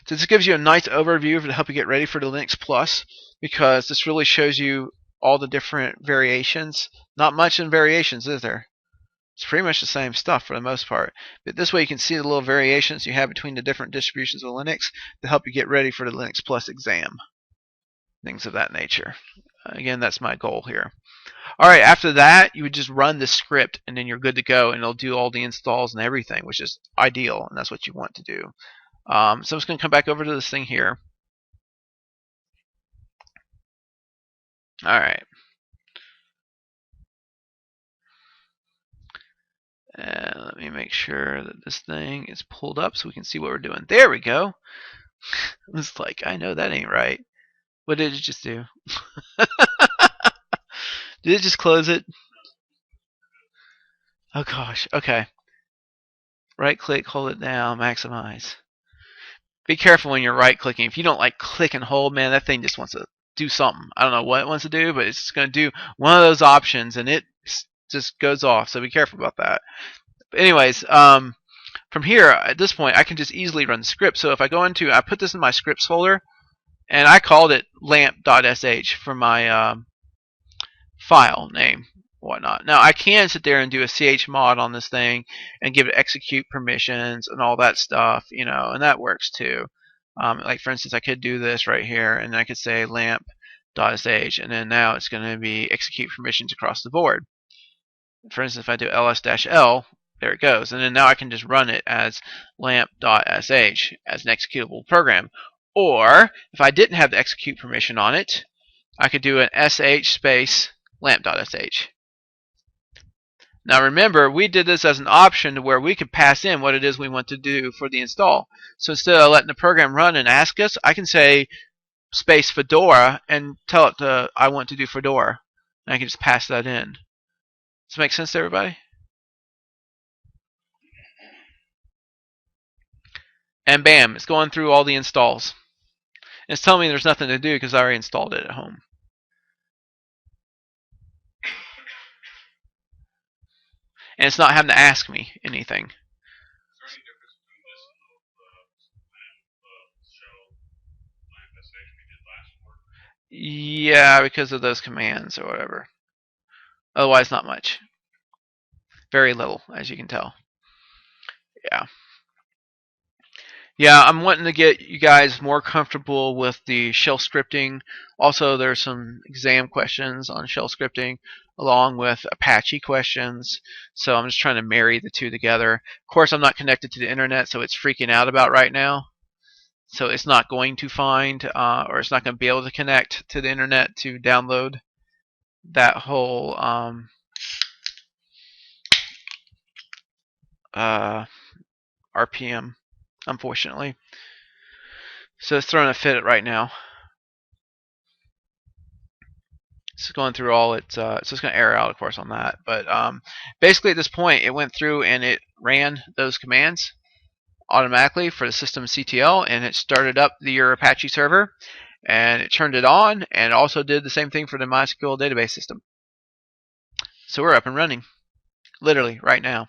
So this gives you a nice overview to help you get ready for the Linux Plus, because this really shows you all the different variations. Not much in variations, is there? It's pretty much the same stuff for the most part. But this way you can see the little variations you have between the different distributions of Linux to help you get ready for the Linux Plus exam. Things of that nature. Again, that's my goal here. Alright, after that, you would just run the script and then you're good to go, and it'll do all the installs and everything, which is ideal, and that's what you want to do. So I'm just going to come back over to this thing here. Alright. And let me make sure that this thing is pulled up so we can see what we're doing. There we go. It's like, I know that ain't right. What did it just do? Did it just close it? Oh gosh, okay. Right click, hold it down, maximize. Be careful when you're right clicking. If you don't like click and hold, man, that thing just wants to do something. I don't know what it wants to do, but it's going to do one of those options and it just goes off. So be careful about that. But anyways, from here, at this point, I can just easily run the script. So if I go into, I put this in my scripts folder, and I called it lamp.sh for my file name, whatnot. Now I can sit there and do a chmod on this thing and give it execute permissions and all that stuff, and that works too. Like for instance, I could do this right here, and I could say lamp.sh, and then now it's going to be execute permissions across the board. For instance, if I do ls-l, there it goes, and then now I can just run it as lamp.sh as an executable program. Or if I didn't have the execute permission on it, I could do an sh space lamp.sh. Now remember, we did this as an option to where we could pass in what it is we want to do for the install. So instead of letting the program run and ask us, I can say space Fedora and tell it I want to do Fedora. And I can just pass that in. Does that make sense to everybody? And bam, it's going through all the installs. And it's telling me there's nothing to do because I already installed it at home. And it's not having to ask me anything. Yeah, because of those commands or whatever. Otherwise, not much. Very little, as you can tell. Yeah. Yeah, I'm wanting to get you guys more comfortable with the shell scripting. Also, there's some exam questions on shell scripting along with Apache questions. So I'm just trying to marry the two together. Of course, I'm not connected to the internet, so it's freaking out about right now. So it's not going to find, or it's not going to be able to connect to the internet to download that whole RPM, unfortunately. So it's throwing a fit right now. It's going through all its, so it's going to error out, of course, on that. But basically, at this point, it went through and it ran those commands automatically for the system CTL, and it started up your Apache server, and it turned it on, and also did the same thing for the Mysql database system. So we're up and running, literally right now.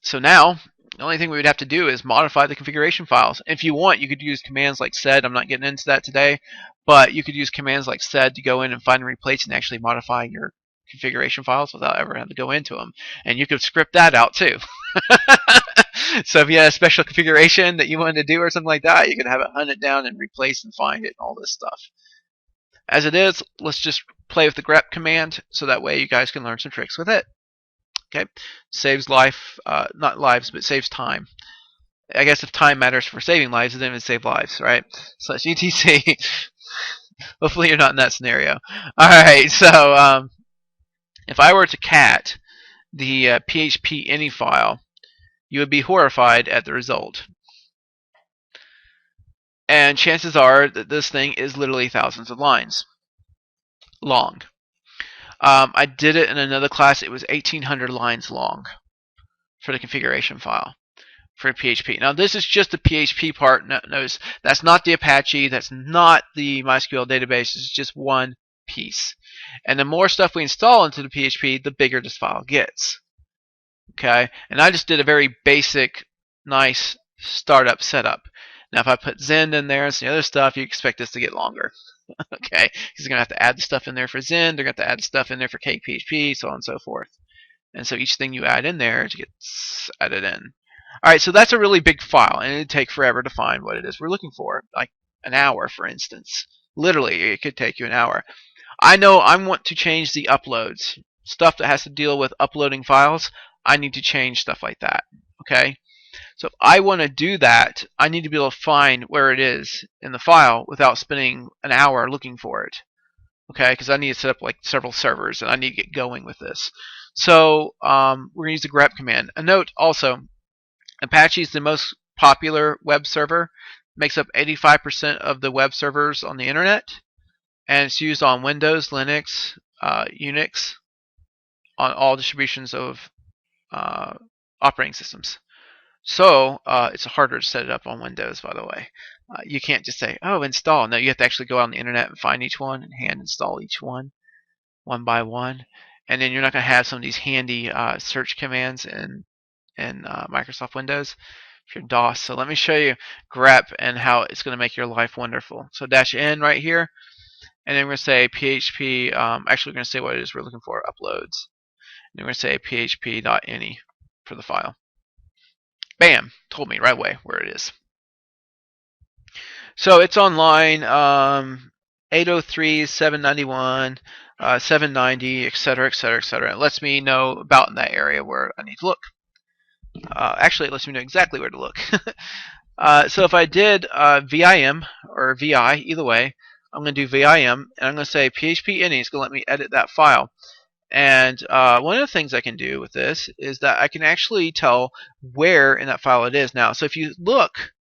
So now, the only thing we would have to do is modify the configuration files. If you want, you could use commands like sed. I'm not getting into that today, but you could use commands like sed to go in and find and replace and actually modify your configuration files without ever having to go into them. And you could script that out too. So if you had a special configuration that you wanted to do or something like that, you could have it hunt it down and replace and find it and all this stuff. As it is, let's just play with the grep command so that way you guys can learn some tricks with it. Okay, saves life, not lives, but saves time. I guess if time matters for saving lives, then it would save lives, right? So it's etc. Hopefully you're not in that scenario. All right, so if I were to cat the PHP any file, you would be horrified at the result. And chances are that this thing is literally thousands of lines long. I did it in another class. It was 1,800 lines long for the configuration file for PHP. Now, this is just the PHP part. Notice that's not the Apache. That's not the MySQL database. It's just one piece. And the more stuff we install into the PHP, the bigger this file gets. Okay, and I just did a very basic, nice startup setup. Now, if I put Zend in there and some other stuff, you expect this to get longer. Okay, because they're going to have to add the stuff in there for Zend, they're going to have to add the stuff in there for CakePHP, so on and so forth. And so each thing you add in there gets added in. Alright, so that's a really big file, and it'd take forever to find what it is we're looking for, like an hour, for instance. Literally, it could take you an hour. I know I want to change the uploads. Stuff that has to deal with uploading files, I need to change stuff like that. Okay? So if I want to do that, I need to be able to find where it is in the file without spending an hour looking for it. Okay, because I need to set up like several servers and I need to get going with this. So we're going to use the grep command. A note also, Apache is the most popular web server. Makes up 85% of the web servers on the internet. And it's used on Windows, Linux, Unix, on all distributions of operating systems. So it's harder to set it up on Windows, by the way. You can't just say, oh, install. No, you have to actually go out on the internet and find each one and hand install each one by one. And then you're not going to have some of these handy search commands in Microsoft Windows if you're DOS. So let me show you grep and how it's going to make your life wonderful. So -n right here. And then we're going to say PHP, actually we're going to say what it is we're looking for, uploads. And then we're going to say php.ini for the file. Bam! Told me right away where it is. So it's on line 803, 791, 790, etc., etc., etc. It lets me know about in that area where I need to look. Actually, it lets me know exactly where to look. So if I did VIM or VI, either way, I'm going to do VIM, and I'm going to say PHP ini is going to let me edit that file. And one of the things I can do with this is that I can actually tell where in that file it is now. So if you look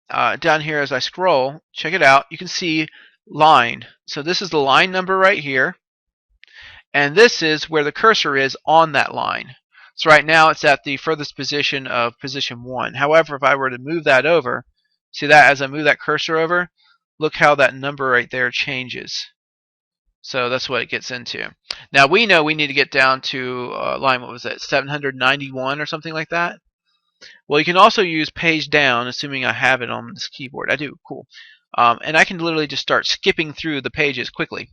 down here as I scroll, check it out, you can see line. So this is the line number right here. And this is where the cursor is on that line. So right now it's at the furthest position of position 1. However, if I were to move that over, see that as I move that cursor over, look how that number right there changes. So that's what it gets into. Now we know we need to get down to line, what was that, 791 or something like that? Well, you can also use page down, assuming I have it on this keyboard. I do, cool. And I can literally just start skipping through the pages quickly.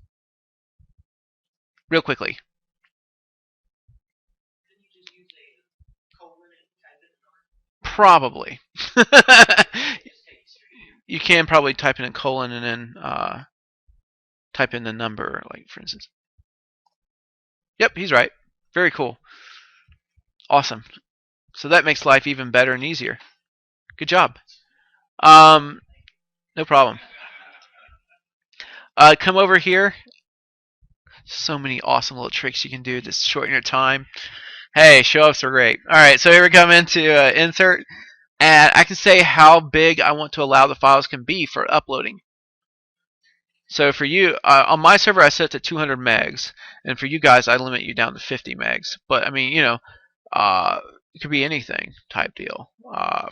Real quickly. Probably. You can probably type in a colon and then type in the number, like for instance. Yep, he's right. Very cool. Awesome. So that makes life even better and easier. Good job. No problem. Come over here. So many awesome little tricks you can do to shorten your time. Hey, show-offs are great. Alright, so here we come into insert. And I can say how big I want to allow the files can be for uploading. So for you, on my server I set it to 200 megs. And for you guys, I limit you down to 50 megs. But I mean, you know, it could be anything type deal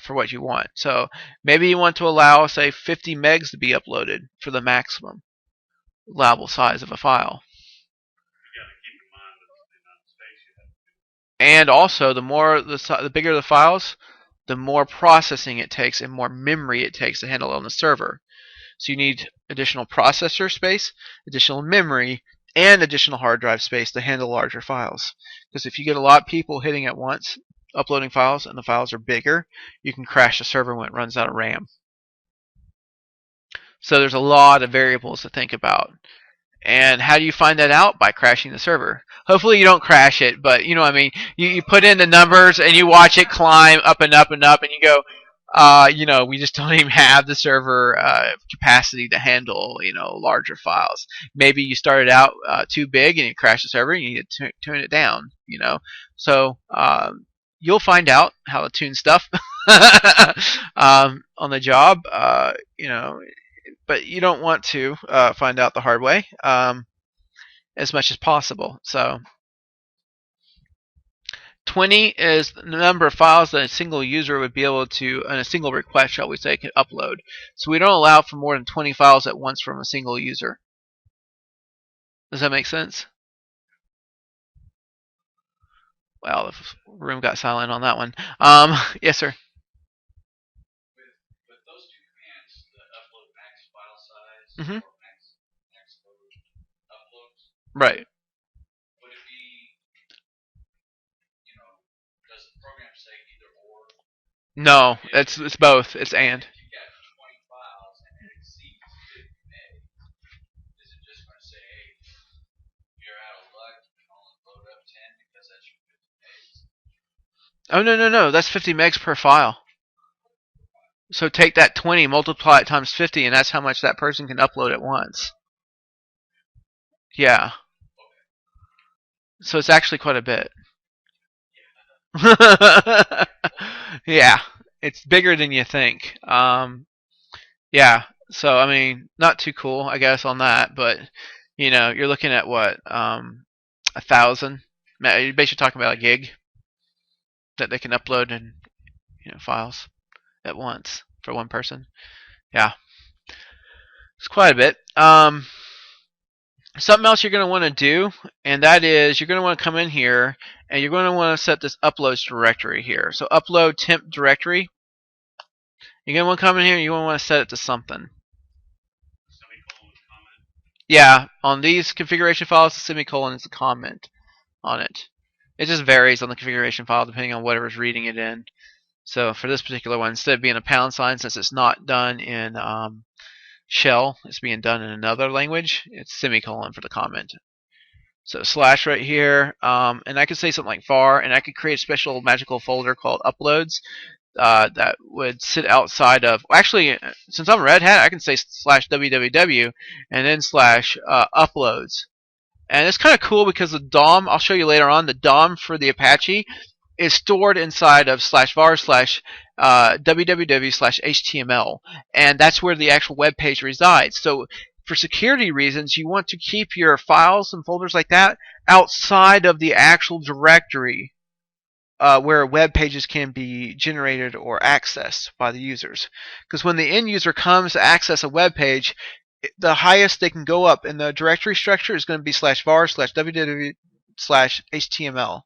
for what you want. So maybe you want to allow, say, 50 megs to be uploaded for the maximum allowable size of a file. And also, the bigger the files, the more processing it takes and more memory it takes to handle it on the server. So you need additional processor space, additional memory, and additional hard drive space to handle larger files. Because if you get a lot of people hitting at once, uploading files, and the files are bigger, you can crash the server when it runs out of RAM. So there's a lot of variables to think about. And how do you find that out? By crashing the server. Hopefully you don't crash it, but you know what I mean. You put in the numbers and you watch it climb up and up and up, and you go, you know, we just don't even have the server capacity to handle, you know, larger files. Maybe you started out too big and you crash the server and you need to tune it down, you know. So you'll find out how to tune stuff on the job, you know. But you don't want to find out the hard way as much as possible. So 20 is the number of files that a single user would be able to, in a single request, shall we say, can upload. So we don't allow for more than 20 files at once from a single user. Does that make sense? Well, the room got silent on that one. Yes, sir. Mm-hmm. Right. Would it be, you know, does the program say either or? No, it's both. It's and. If you got 20 files and it exceeds 50 meg, is it just going to say, hey, you're out of luck, you can only load up 10 because that's your 50 megs? Oh, no. That's 50 megs per file. So take that 20, multiply it times 50, and that's how much that person can upload at once. Yeah. So it's actually quite a bit. Yeah, it's bigger than you think. Yeah, so I mean, not too cool, I guess, on that, but you know, you're looking at what, 1,000. You're basically talking about a gig that they can upload in, you know, files at once for one person. Yeah, it's quite a bit. Something else you're going to want to do, and that is you're going to want to come in here and you're going to want to set this uploads directory here. So upload temp directory. You're going to want to come in here and you're going to want to set it to something. Yeah, on these configuration files, the semicolon is a comment on it. It just varies on the configuration file depending on whatever's reading it in. So for this particular one, instead of being a pound sign, since it's not done in shell, it's being done in another language, it's semicolon for the comment. So slash right here, and I could say something like var, and I could create a special magical folder called uploads that would sit outside of, actually, since I'm Red Hat, I can say slash www and then slash uploads. And it's kind of cool because the DOM, I'll show you later on, the DOM for the Apache is stored inside of slash var slash www slash html, and that's where the actual web page resides. So for security reasons, you want to keep your files and folders like that outside of the actual directory where web pages can be generated or accessed by the users. Because when the end user comes to access a web page, the highest they can go up in the directory structure is going to be /var/www/html,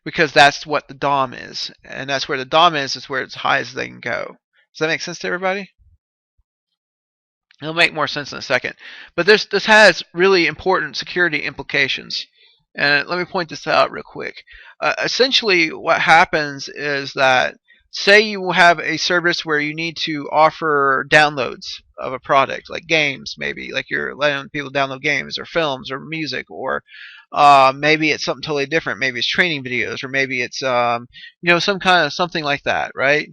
because that's what the DOM is, and that's where the DOM is where it's high as they can go. Does that make sense to everybody? It'll make more sense in a second. But this has really important security implications. And let me point this out real quick. Essentially, what happens is that, say you have a service where you need to offer downloads of a product, like games, maybe, like you're letting people download games or films or music, or maybe it's something totally different. Maybe it's training videos, or maybe it's some kind of something like that, right?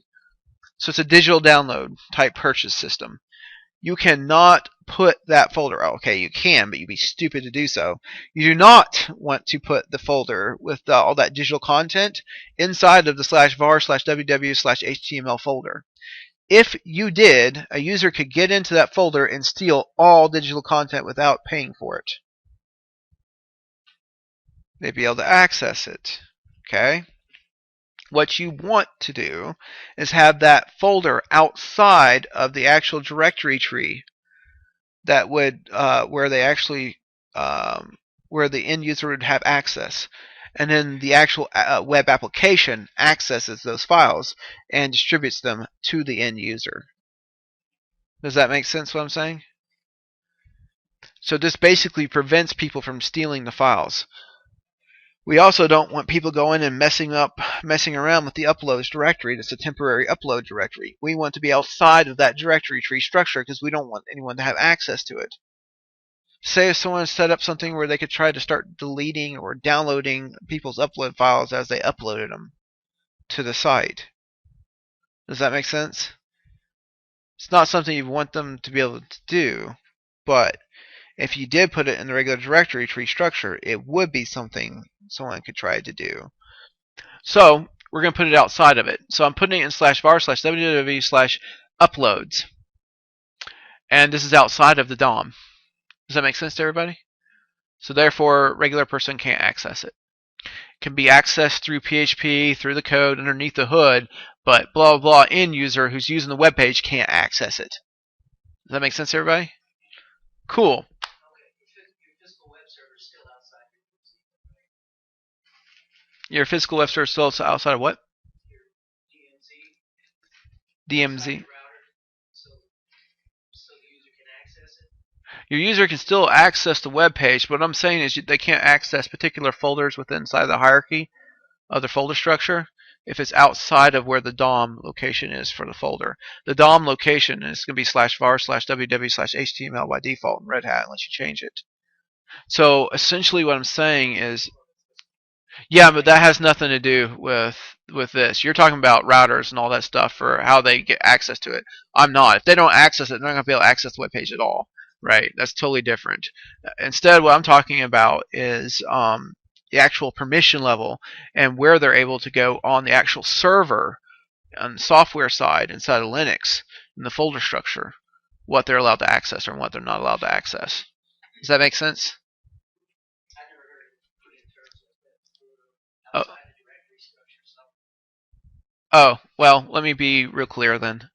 So it's a digital download type purchase system. You cannot put that folder. Okay, you can, but you'd be stupid to do so. You do not want to put the folder with all that digital content inside of the /var/www/html folder. If you did, a user could get into that folder and steal all digital content without paying for it. They'd be able to access it. Okay? What you want to do is have that folder outside of the actual directory tree that would where they actually where the end user would have access, and then the actual web application accesses those files and distributes them to the end user. Does that make sense what I'm saying? So this basically prevents people from stealing the files. We also don't want people going and messing around with the uploads directory. That's a temporary upload directory. We want to be outside of that directory tree structure because we don't want anyone to have access to it. Say if someone set up something where they could try to start deleting or downloading people's upload files as they uploaded them to the site. Does that make sense? It's not something you want them to be able to do, but if you did put it in the regular directory tree structure, it would be something someone could try to do. So we're going to put it outside of it. So I'm putting it in /var/www/uploads. And this is outside of the DOM. Does that make sense to everybody? So therefore, a regular person can't access it. It can be accessed through PHP, through the code, underneath the hood, but blah, blah, end user who's using the web page can't access it. Does that make sense to everybody? Cool. Your physical web server is still outside of what? DMZ. Your user can still access the web page, but what I'm saying is they can't access particular folders within inside the hierarchy of the folder structure if it's outside of where the DOM location is for the folder. The DOM location is going to be /var/www/html by default in Red Hat unless you change it. So essentially what I'm saying is, yeah, but that has nothing to do with this. You're talking about routers and all that stuff for how they get access to it. I'm not. If they don't access it, they're not going to be able to access the web page at all. Right? That's totally different. Instead, what I'm talking about is the actual permission level and where they're able to go on the actual server on the software side inside of Linux in the folder structure, what they're allowed to access and what they're not allowed to access. Does that make sense? Oh. Oh, well, let me be real clear then.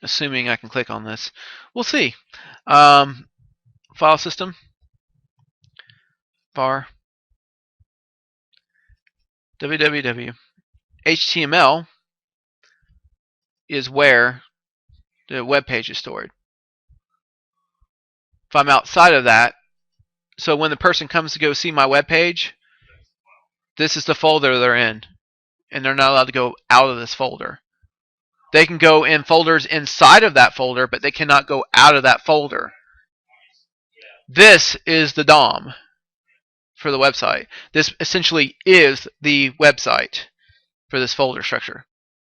Assuming I can click on this. We'll see. File system. Var. www. HTML is where the web page is stored. If I'm outside of that, so when the person comes to go see my web page, this is the folder they're in, and they're not allowed to go out of this folder. They can go in folders inside of that folder, but they cannot go out of that folder. This is the DOM for the website. This essentially is the website for this folder structure.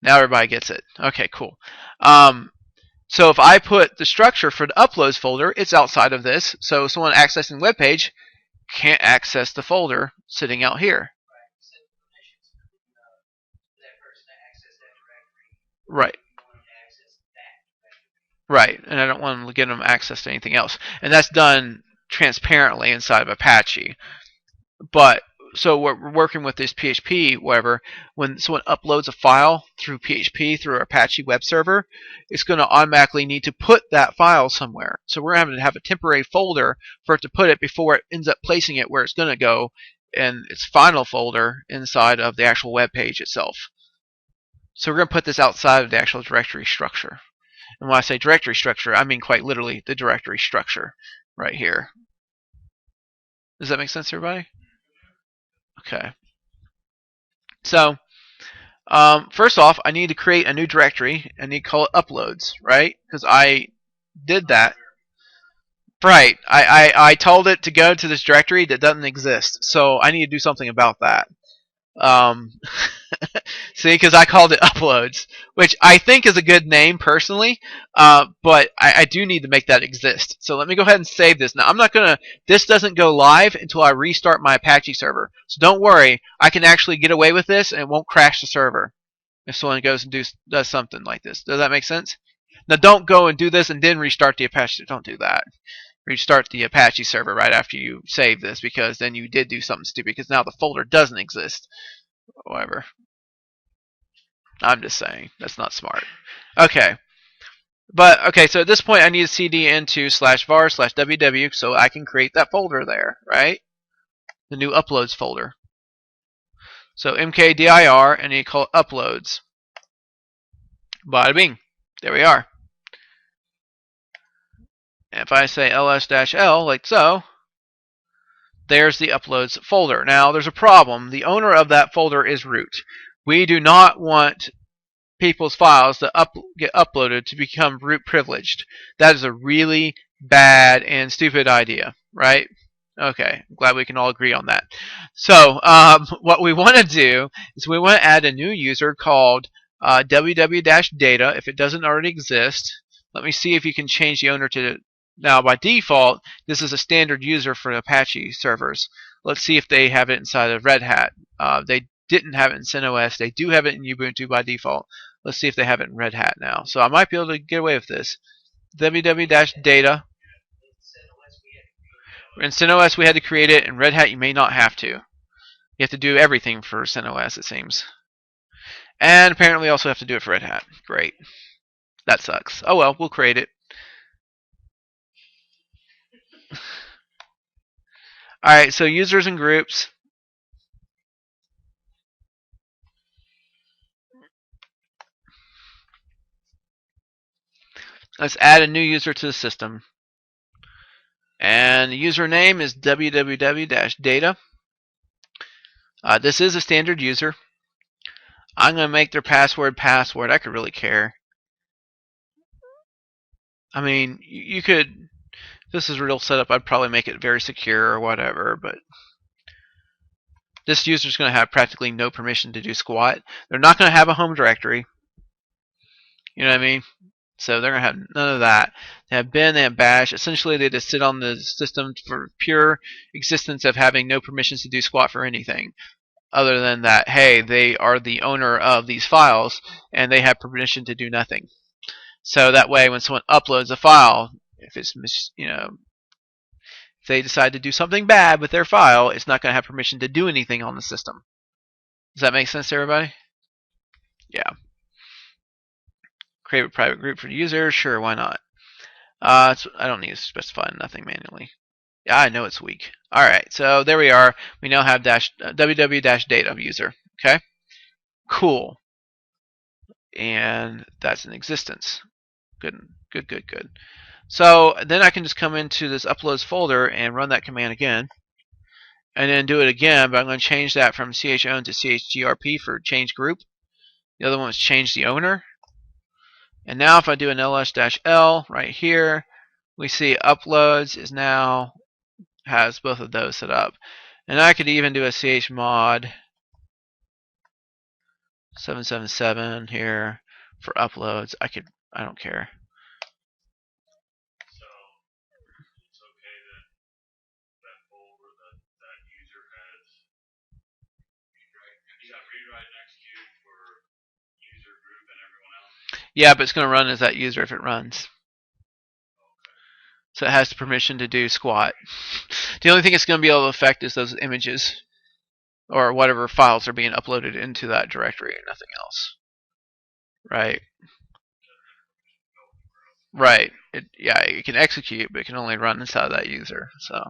Now everybody gets it. Okay, cool. So if I put the structure for the uploads folder, it's outside of this. So someone accessing the web page can't access the folder sitting out here. Right. Right, and I don't want to give them access to anything else. And that's done transparently inside of Apache. But so we're working with this PHP, whatever. When someone uploads a file through PHP through Apache web server, it's going to automatically need to put that file somewhere. So we're having to have a temporary folder for it to put it before it ends up placing it where it's going to go in its final folder inside of the actual web page itself. So we're going to put this outside of the actual directory structure. And when I say directory structure, I mean quite literally the directory structure right here. Does that make sense, everybody? Okay. So first off, I need to create a new directory. I need to call it uploads, right? Because I did that. Right. I told it to go to this directory that doesn't exist. So I need to do something about that. Um, see, because I called it uploads, which I think is a good name personally, but I do need to make that exist. So let me go ahead and save this. Now I'm not gonna. This doesn't go live until I restart my Apache server. So don't worry, I can actually get away with this and it won't crash the server if someone goes and does something like this. Does that make sense? Now don't go and do this and then restart the Apache. Don't do that. Restart the Apache server right after you save this, because then you did do something stupid, because now the folder doesn't exist. Whatever. I'm just saying. That's not smart. Okay. But, okay, so at this point I need to cd into /var/ww so I can create that folder there, right? The new uploads folder. So mkdir, and you call it uploads. Bada bing. There we are. If I say ls-l, like so, there's the uploads folder. Now, there's a problem. The owner of that folder is root. We do not want people's files to get uploaded to become root privileged. That is a really bad and stupid idea, right? Okay, I'm glad we can all agree on that. So, what we want to do is we want to add a new user called www-data if it doesn't already exist. Let me see if you can change the owner to. Now, by default, this is a standard user for Apache servers. Let's see if they have it inside of Red Hat. They didn't have it in CentOS. They do have it in Ubuntu by default. Let's see if they have it in Red Hat now. So I might be able to get away with this. www-data. In CentOS we had to create it. In Red Hat you may not have to. You have to do everything for CentOS, it seems. And apparently also have to do it for Red Hat. Great. That sucks. Oh well, we'll create it. Alright, so users and groups. Let's add a new user to the system. And the username is www-data. This is a standard user. I'm going to make their password. I could really care. I mean, you could, if this is real setup, I'd probably make it very secure or whatever, but this user is going to have practically no permission to do squat. They're not going to have a home directory. You know what I mean? So they're going to have none of that. They have bin, they have bash. Essentially, they just sit on the system for pure existence of having no permissions to do squat for anything. Other than that, hey, they are the owner of these files, and they have permission to do nothing. So that way, when someone uploads a file, if it's, if they decide to do something bad with their file, it's not going to have permission to do anything on the system. Does that make sense to everybody? Yeah. Create a private group for the user. Sure, why not? I don't need to specify nothing manually. Yeah, I know it's weak. All right, so there we are. We now have www-data user. Okay, cool. And that's in existence. Good. So then I can just come into this uploads folder and run that command again. And then do it again, but I'm going to change that from chown to chgrp for change group. The other one is change the owner. And now if I do an ls-l right here, we see uploads is now has both of those set up. And I could even do a chmod 777 here for uploads. I don't care. So it's okay that folder that user has you got rewrite and execute for user group and everyone else. Yeah, but it's going to run as that user if it runs. So it has the permission to do squat. The only thing it's going to be able to affect is those images or whatever files are being uploaded into that directory and nothing else. Right. Right. It can execute, but it can only run inside of that user. So,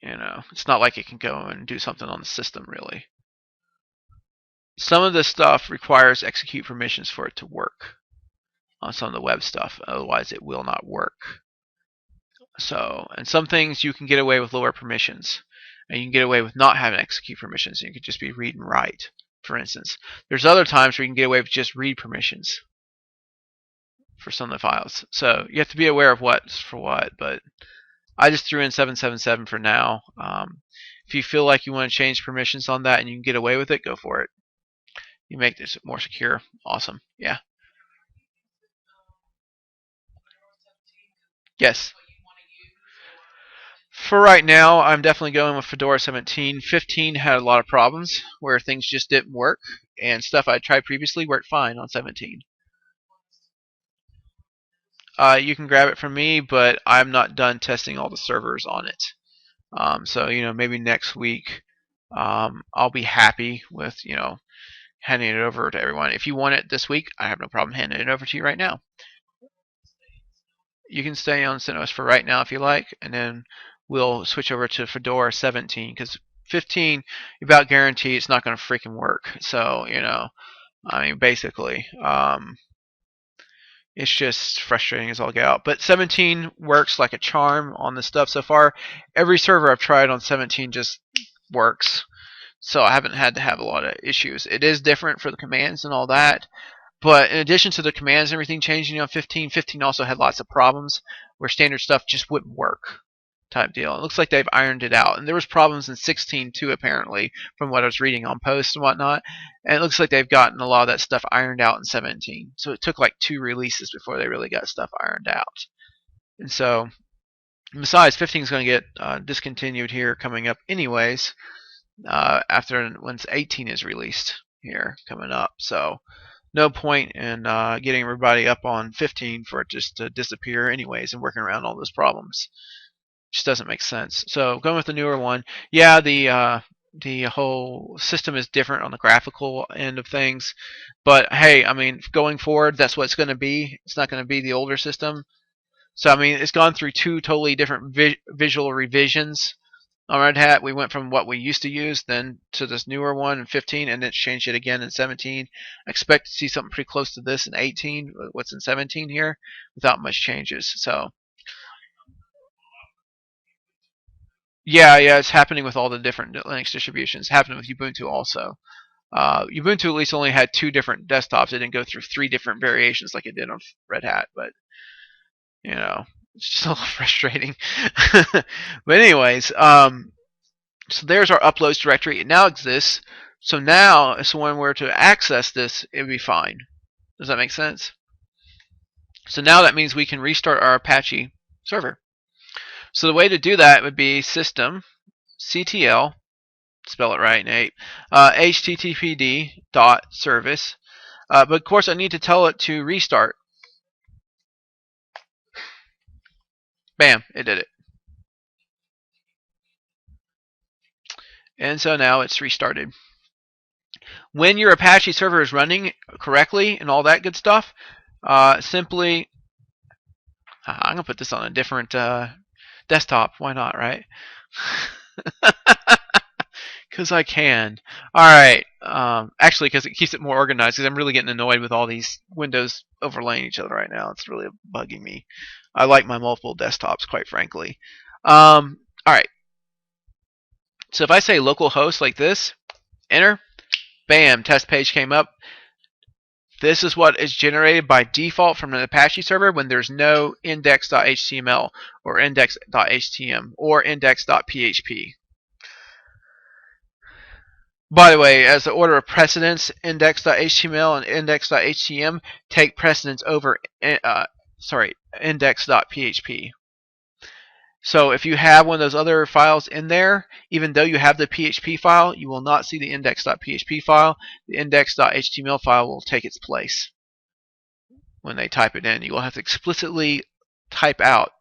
it's not like it can go and do something on the system, really. Some of this stuff requires execute permissions for it to work on some of the web stuff. Otherwise, it will not work. So, and some things you can get away with lower permissions. And you can get away with not having execute permissions. You could just be read and write, for instance. There's other times where you can get away with just read permissions for some of the files. So you have to be aware of what's for what, but I just threw in 777 for now. If you feel like you want to change permissions on that and you can get away with it, go for it. You make this more secure. Awesome. Yeah. Yes. For right now, I'm definitely going with Fedora 17. 15 had a lot of problems where things just didn't work, and stuff I tried previously worked fine on 17. You can grab it from me, but I'm not done testing all the servers on it. So maybe next week I'll be happy with handing it over to everyone. If you want it this week, I have no problem handing it over to you right now. You can stay on CentOS for right now if you like, and then we'll switch over to Fedora 17 because 15 you about guarantee it's not going to freaking work. So basically. It's just frustrating as all get out. But 17 works like a charm on this stuff so far. Every server I've tried on 17 just works. So I haven't had to have a lot of issues. It is different for the commands and all that. But in addition to the commands and everything changing on 15, 15 also had lots of problems where standard stuff just wouldn't work. Type deal. It looks like they've ironed it out. And there was problems in 16 too, apparently, from what I was reading on posts and whatnot. And it looks like they've gotten a lot of that stuff ironed out in 17. So it took like 2 releases before they really got stuff ironed out. And so, besides, 15 is going to get discontinued here coming up anyways, after once 18 is released here coming up. So, no point in getting everybody up on 15 for it just to disappear anyways and working around all those problems. Just doesn't make sense. So going with the newer one, yeah, the whole system is different on the graphical end of things, but hey, going forward, that's what it's going to be. It's not going to be the older system. So it's gone through 2 totally different visual revisions on Red Hat. We went from what we used to use then to this newer one in 15, and it's changed it again in 17. I expect to see something pretty close to this in 18. What's in 17 here, without much changes. So. Yeah, it's happening with all the different Linux distributions. It's happening with Ubuntu also. Ubuntu at least only had 2 different desktops. It didn't go through 3 different variations like it did on Red Hat, but it's just a little frustrating. But anyways, so there's our uploads directory. It now exists. So now, if someone were to access this, it would be fine. Does that make sense? So now that means we can restart our Apache server. So the way to do that would be systemctl, spell it right, Nate, httpd.service. But of course I need to tell it to restart. Bam, it did it. And so now it's restarted. When your Apache server is running correctly and all that good stuff, simply, I'm going to put this on a different desktop. Why not, right? Because I can. Alright. Actually, because it keeps it more organized, because I'm really getting annoyed with all these windows overlaying each other right now. It's really bugging me. I like my multiple desktops, quite frankly. Alright. So if I say localhost like this, enter, bam, test page came up. This is what is generated by default from an Apache server when there's no index.html or index.htm or index.php. By the way, as the order of precedence, index.html and index.htm take precedence over index.php. So if you have one of those other files in there, even though you have the PHP file, you will not see the index.php file. The index.html file will take its place when they type it in. You will have to explicitly type out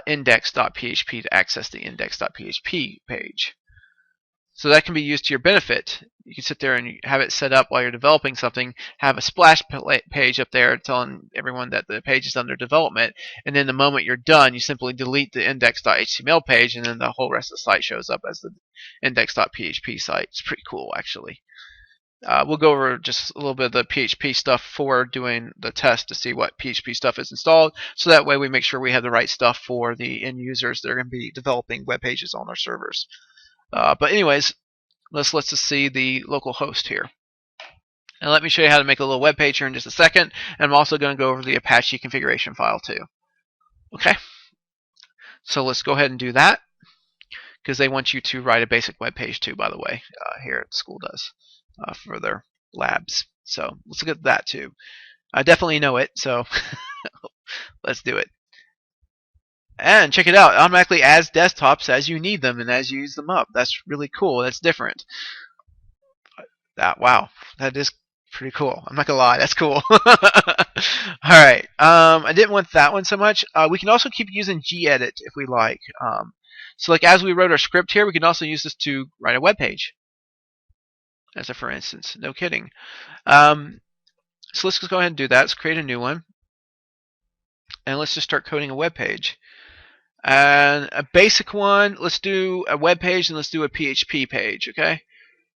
index.php to access the index.php page. So that can be used to your benefit. You can sit there and have it set up while you're developing something, have a splash page up there telling everyone that the page is under development, and then the moment you're done, you simply delete the index.html page, and then the whole rest of the site shows up as the index.php site. It's pretty cool, actually. We'll go over just a little bit of the PHP stuff for doing the test to see what PHP stuff is installed, so that way we make sure we have the right stuff for the end users that are going to be developing web pages on our servers. But anyways, let's just see the local host here. And let me show you how to make a little web page here in just a second. And I'm also going to go over the Apache configuration file too. Okay, so let's go ahead and do that, because they want you to write a basic web page too, by the way, here at school does for their labs. So let's look at that too. I definitely know it, so let's do it. And check it out, it automatically adds desktops as you need them and as you use them up. That's really cool. That's different. Wow, that is pretty cool. I'm not gonna lie, that's cool. Alright, I didn't want that one so much. We can also keep using gedit if we like. So like as we wrote our script here, we can also use this to write a web page. As a for instance, no kidding. So let's just go ahead and do that. Let's create a new one. And let's just start coding a web page. And a basic one, let's do a web page and let's do a PHP page, okay?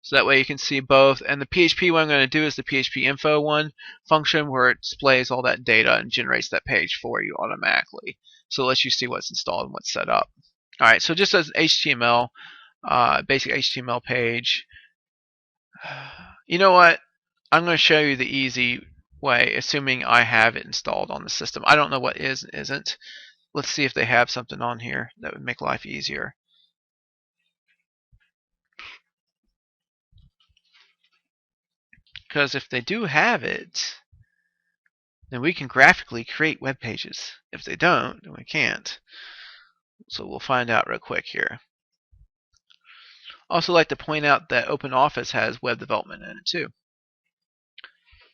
So that way you can see both. And the PHP one I'm going to do is the PHP info one function, where it displays all that data and generates that page for you automatically. So it lets you see what's installed and what's set up. Alright, so just as HTML, basic HTML page. You know what? I'm going to show you the easy way, assuming I have it installed on the system. I don't know what is and isn't. Let's see if they have something on here that would make life easier. Because if they do have it, then we can graphically create web pages. If they don't, then we can't. So we'll find out real quick here. Also like to point out that OpenOffice has web development in it too. In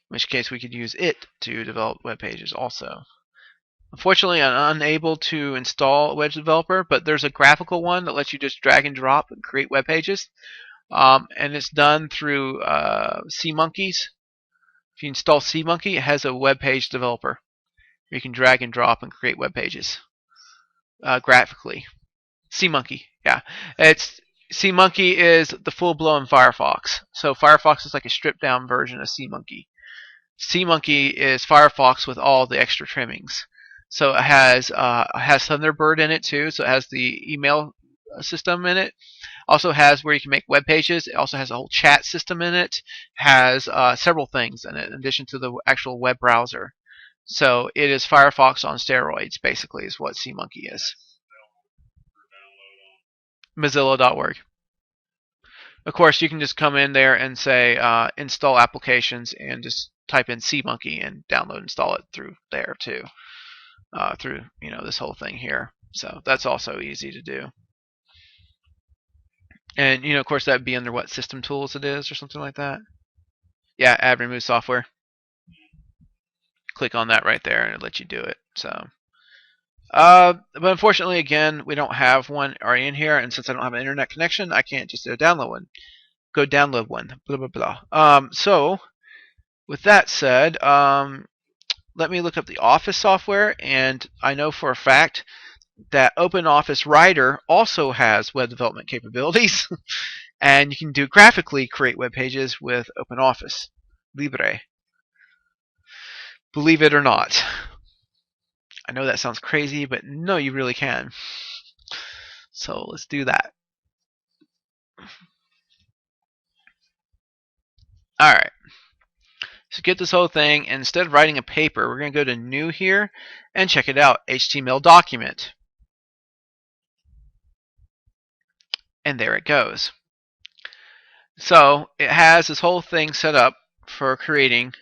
which case we could use it to develop web pages also. Unfortunately, I'm unable to install a web developer, but there's a graphical one that lets you just drag and drop and create web pages. And it's done through CMonkeys. If you install CMonkey, it has a web page developer. You can drag and drop and create web pages graphically. CMonkey, yeah. CMonkey is the full-blown Firefox. So Firefox is like a stripped-down version of CMonkey. CMonkey is Firefox with all the extra trimmings. So it has Thunderbird in it too. So it has the email system in it. Also has where you can make web pages. It also has a whole chat system in it. Has several things in it in addition to the actual web browser. So it is Firefox on steroids, basically, is what CMonkey is. Mozilla.org. Of course, you can just come in there and say install applications and just type in CMonkey and download and install it through there too. Through this whole thing here. So that's also easy to do. And of course that'd be under what system tools it is or something like that. Yeah, add remove software. Click on that right there and it'll let you do it. So but unfortunately, again, we don't have one already in here, and since I don't have an internet connection, I can't just download one. Go download one. Blah blah blah. So with that said, let me look up the Office software, and I know for a fact that OpenOffice Writer also has web development capabilities, and you can graphically create web pages with OpenOffice Libre. Believe it or not. I know that sounds crazy, but no, you really can. So let's do that. Alright. So get this whole thing, and instead of writing a paper, we're going to go to New here and check it out. HTML document. And there it goes. So it has this whole thing set up for creating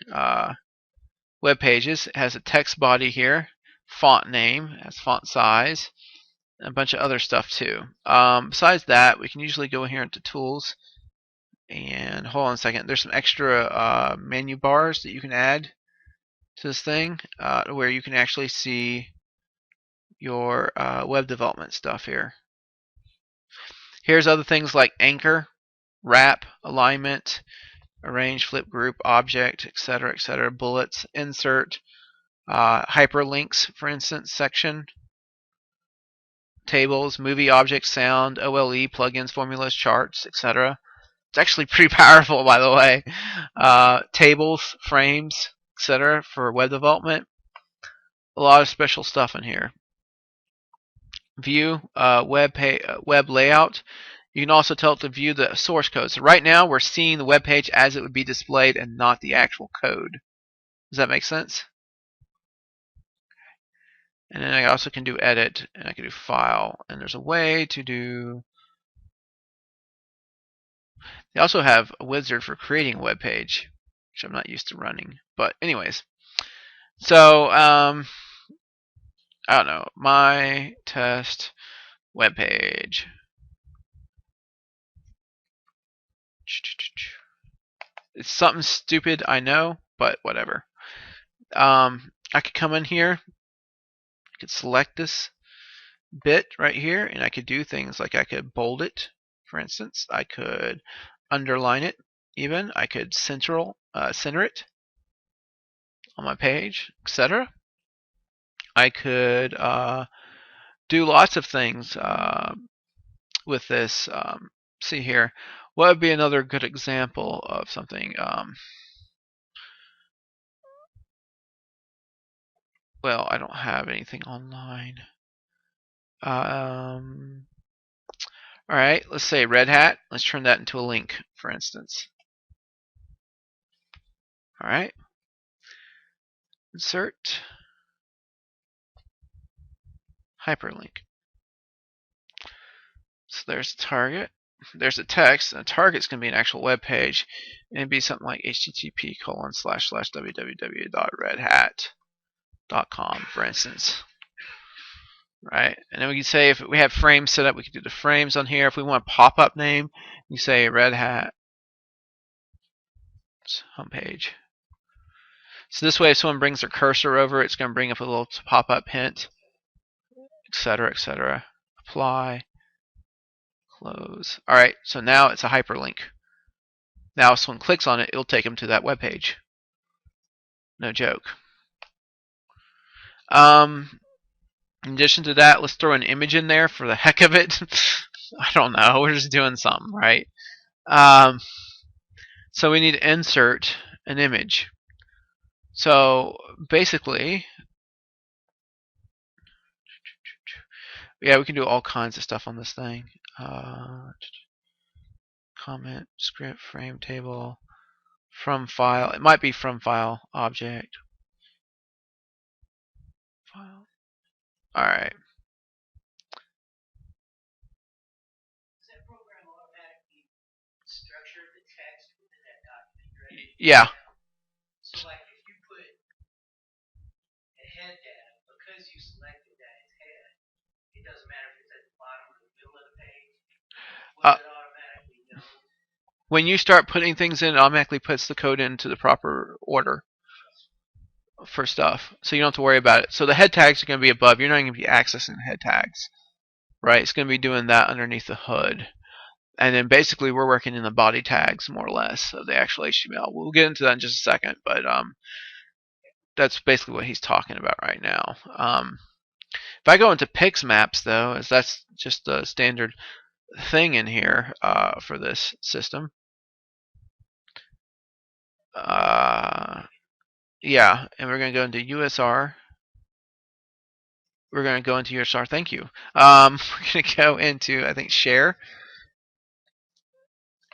web pages. It has a text body here, font name, it has font size, and a bunch of other stuff too. Besides that, we can usually go here into Tools. And hold on a second, there's some extra menu bars that you can add to this thing where you can actually see your web development stuff here. Here's other things like anchor, wrap, alignment, arrange, flip, group, object, etc., bullets, insert, hyperlinks, for instance, section, tables, movie, object, sound, OLE, plugins, formulas, charts, etc. It's actually pretty powerful, by the way. Tables, frames, etc. for web development. A lot of special stuff in here. View, web layout. You can also tell it to view the source code. So right now we're seeing the web page as it would be displayed and not the actual code. Does that make sense? And then I also can do edit, and I can do file, and there's a way to do. They also have a wizard for creating a web page, which I'm not used to running. But anyways, so I don't know, my test web page. It's something stupid, I know, but whatever. I could come in here, I could select this bit right here, and I could do things like I could bold it, for instance. I could underline it, even. I could center it on my page, etc. I could do lots of things with this. See here, what would be another good example of something? Well, I don't have anything online. All right, let's say Red Hat. Let's turn that into a link, for instance. All right, insert hyperlink. So there's the target. There's the text, and the target's going to be an actual web page, and it'd be something like http://www.redhat.com, for instance. Right, and then we can say if we have frames set up, we can do the frames on here. If we want a pop-up name, you say Red Hat homepage. So this way, if someone brings their cursor over, it's going to bring up a little pop-up hint, etc. Apply, close. All right, so now it's a hyperlink. Now, if someone clicks on it, it'll take them to that web page. No joke. In addition to that, let's throw an image in there for the heck of it. I don't know. We're just doing something, right? So we need to insert an image. So basically, yeah, we can do all kinds of stuff on this thing. Comment, script, frame, table, from file. It might be from file, object, file. All right. Does that program automatically structure the text within that document? Right? Yeah. So like if you put a head data, because you selected that as head, it doesn't matter if it's at the bottom or the middle of the page. Will it automatically know? When you start putting things in, it automatically puts the code into the proper order for stuff, so you don't have to worry about it. So the head tags are going to be above. You're not going to be accessing the head tags, right? It's going to be doing that underneath the hood. And then basically we're working in the body tags, more or less, of the actual HTML. We'll get into that in just a second, but that's basically what he's talking about right now. If I go into Pix maps, though, as that's just the standard thing in here for this system. Yeah, and we're going to go into USR. We're going to go into USR. Thank you. We're going to go into, I think, share.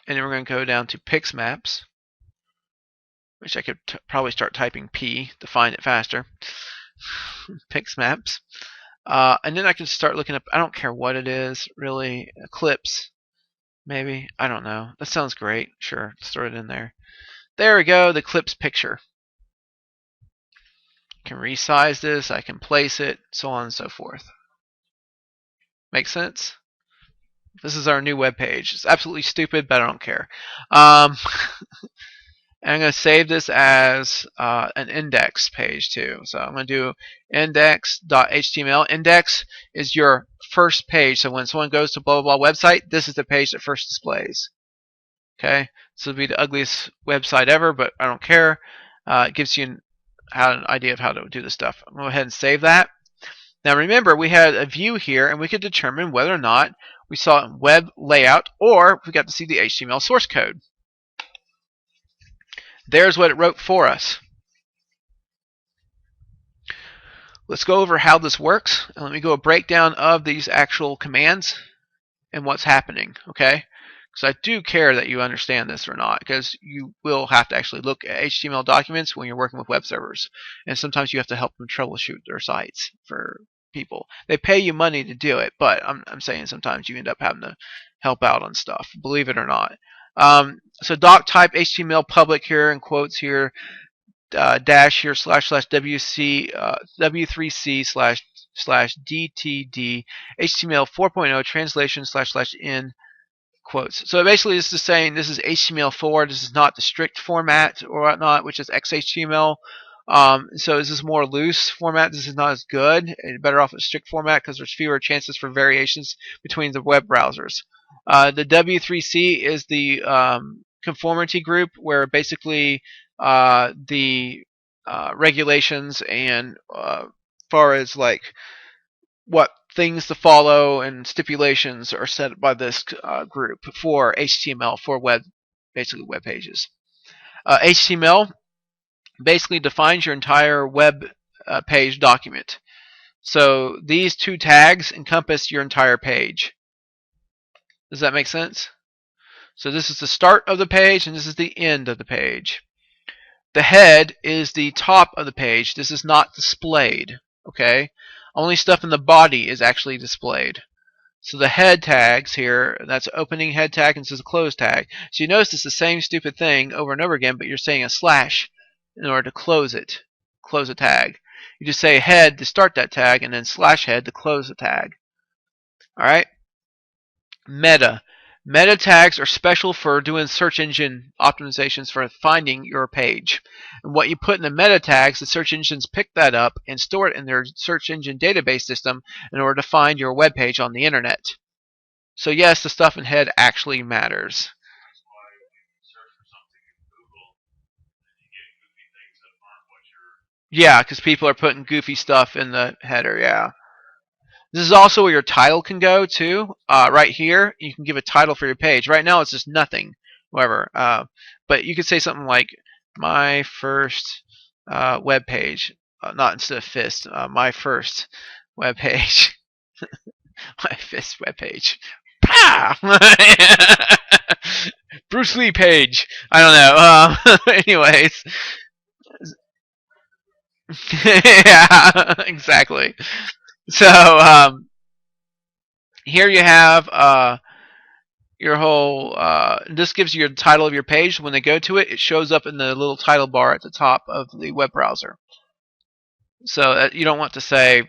And then we're going to go down to Pix maps, which I could probably start typing P to find it faster. Pix maps. And then I can start looking up, I don't care what it is, really. Eclipse, maybe. I don't know. That sounds great. Sure, let's throw it in there. There we go, the Eclipse picture. I can resize this, I can place it, so on and so forth. Make sense? This is our new web page. It's absolutely stupid, but I don't care. And I'm going to save this as an index page too. So I'm going to do index.html. Index is your first page. So when someone goes to blah, blah, blah website, this is the page that first displays. Okay, so it'll be the ugliest website ever, but I don't care. It gives you an idea of how to do this stuff. I'm going to go ahead and save that. Now remember, we had a view here, and we could determine whether or not we saw it in web layout or we got to see the HTML source code. There's what it wrote for us. Let's go over how this works, and let me go a breakdown of these actual commands and what's happening, okay? Because I do care that you understand this or not, because you will have to actually look at HTML documents when you're working with web servers, and sometimes you have to help them troubleshoot their sites for people. They pay you money to do it, but I'm saying sometimes you end up having to help out on stuff, believe it or not. So doc type HTML public here in quotes here, dash here // WC W3C / DTD HTML 4.0 translation / in quotes. So basically this is saying this is HTML4. This is not the strict format or whatnot, which is XHTML. So this is more loose format. This is not as good. It's better off a strict format because there's fewer chances for variations between the web browsers. The W3C is the conformity group where basically the regulations and far as like what things to follow and stipulations are set by this group for HTML for basically web pages. HTML basically defines your entire web page document. So these two tags encompass your entire page. Does that make sense? So this is the start of the page and this is the end of the page. The head is the top of the page. This is not displayed. Okay? Only stuff in the body is actually displayed. So the head tags here, that's opening head tag and this is a close tag. So you notice it's the same stupid thing over and over again, but you're saying a slash in order to close it. Close a tag. You just say head to start that tag and then slash head to close the tag. Alright? Meta. Meta tags are special for doing search engine optimizations for finding your page. And what you put in the meta tags, the search engines pick that up and store it in their search engine database system in order to find your web page on the internet. So yes, the stuff in head actually matters. Yeah, because people are putting goofy stuff in the header, yeah. This is also where your title can go too. Right here, you can give a title for your page. Right now, it's just nothing, whatever. But you could say something like my first web page, not instead of fist. My first web page, my fist web page. Bruce Lee page. I don't know. Anyways. Yeah, exactly. So here you have your whole. This gives you the title of your page. When they go to it, it shows up in the little title bar at the top of the web browser. So you don't want to say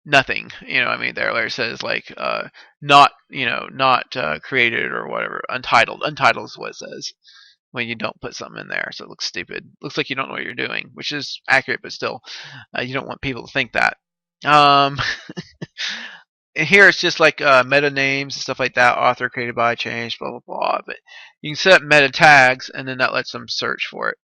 nothing. You know what I mean? There, where it says like not created or whatever. Untitled. Untitled is what it says when you don't put something in there. So it looks stupid. Looks like you don't know what you're doing, which is accurate, but still, you don't want people to think that. And here it's just like meta names and stuff like that. Author, created by, changed, blah, blah, blah. But you can set up meta tags, and then that lets them search for it.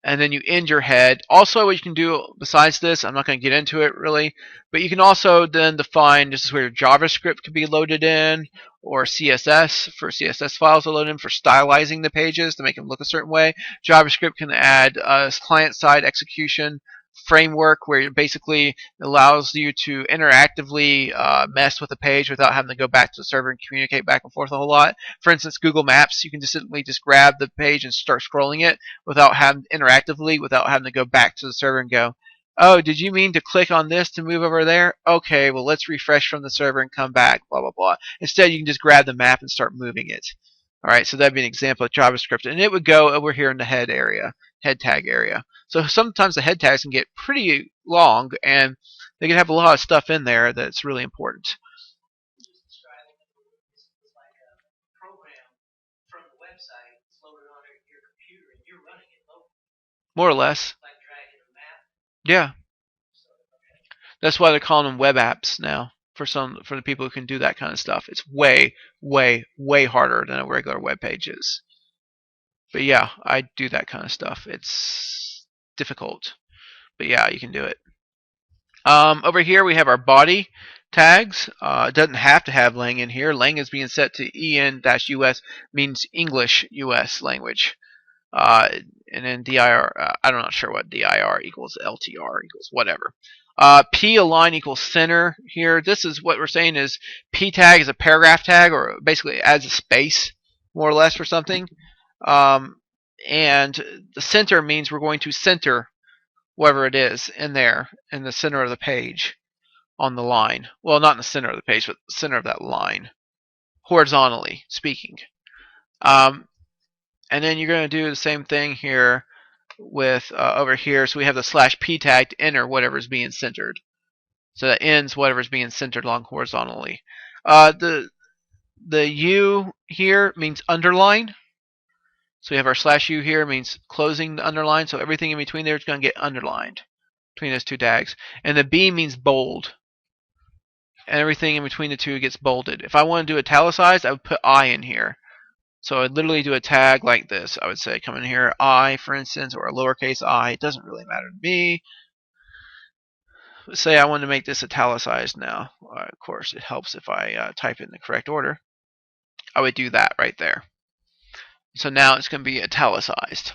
And then you end your head. Also, what you can do besides this, I'm not going to get into it really, but you can also then define, this is where your JavaScript can be loaded in, or CSS, for CSS files to load in for stylizing the pages to make them look a certain way. JavaScript can add client-side execution framework where it basically allows you to interactively mess with the page without having to go back to the server and communicate back and forth a whole lot. For instance, Google Maps, you can just simply just grab the page and start scrolling it without having to go back to the server and go, oh, did you mean to click on this to move over there? Okay, well, let's refresh from the server and come back, blah, blah, blah. Instead, you can just grab the map and start moving it. All right, so that'd be an example of JavaScript, and it would go over here in the head tag area. So sometimes the head tags can get pretty long, and they can have a lot of stuff in there that's really important. Like a program from the website loaded on your computer and you're running it locally. More or less. Like dragging a map. Yeah. So, okay. That's why they're calling them web apps now. For the people who can do that kind of stuff, it's way, way, way harder than a regular web page is. But yeah, I do that kind of stuff. It's difficult, but yeah, you can do it. Over here we have our body tags. It doesn't have to have lang in here. Lang is being set to en-us, means English US language. And then dir, I'm not sure what dir equals, ltr equals, whatever. P align equals center here. This is what we're saying is P tag is a paragraph tag, or basically adds a space, more or less, for something. And the center means we're going to center whatever it is in there, in the center of the page, on the line. Well, not in the center of the page, but the center of that line, horizontally speaking. And then you're going to do the same thing here with over here. So we have the /p tag to enter whatever is being centered. So that ends whatever is being centered along horizontally. The U here means underline. So we have our /u here, means closing the underline. So everything in between there is going to get underlined between those two tags. And the B means bold. And everything in between the two gets bolded. If I want to do italicized, I would put I in here. So I'd literally do a tag like this. I would say come in here, I, for instance, or a lowercase I. It doesn't really matter to me. Say I want to make this italicized now. Of course, it helps if I type it in the correct order. I would do that right there. So now it's going to be italicized,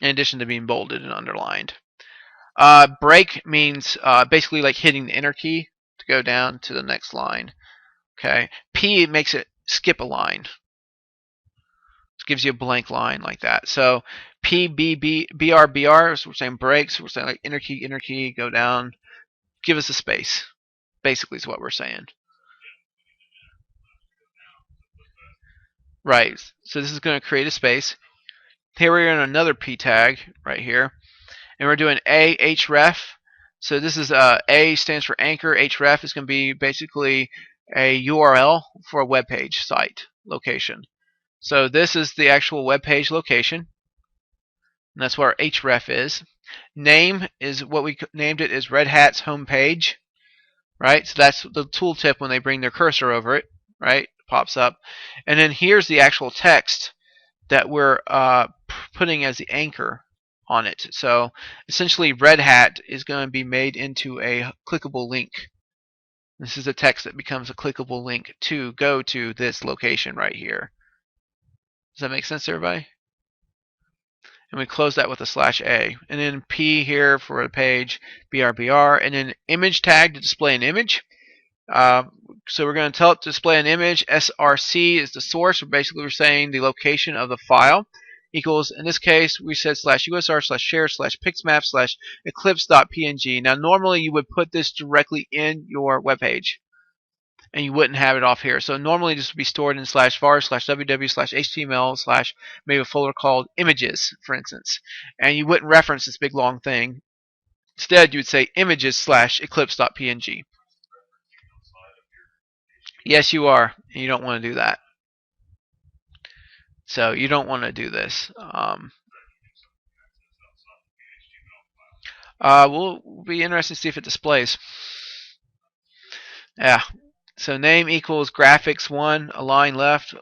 in addition to being bolded and underlined. Break means basically like hitting the enter key to go down to the next line. Okay. P makes it skip a line. It gives you a blank line like that. So P, B, B, BR, BR, so we're saying breaks. So we're saying like enter key, go down. Give us a space. Basically is what we're saying. Right. So this is going to create a space. Here we're in another P tag right here. And we're doing A, href. So this is A stands for anchor. Href is going to be basically a URL for a web page site location. So this is the actual web page location. And that's where href is. Name is what we named it, is Red Hat's homepage. Right? So that's the tooltip when they bring their cursor over it. Right? Pops up. And then here's the actual text that we're putting as the anchor on it. So essentially Red Hat is going to be made into a clickable link. This is a text that becomes a clickable link to go to this location right here. Does that make sense to everybody? And we close that with a /a. And then P here for a page, BRBR, and then image tag to display an image. So we're going to tell it to display an image. src is the source. Basically, we're saying the location of the file equals, in this case, we said /usr/share/pixmap/eclipse.png. Now, normally you would put this directly in your web page, and you wouldn't have it off here. So normally this would be stored in /var/ww/html/ maybe a folder called images, for instance. And you wouldn't reference this big long thing. Instead, you would say images/eclipse.png. Yes, you are. And you don't want to do that. So you don't want to do this. We'll be interested to see if it displays. Yeah. So name equals graphics1, align left,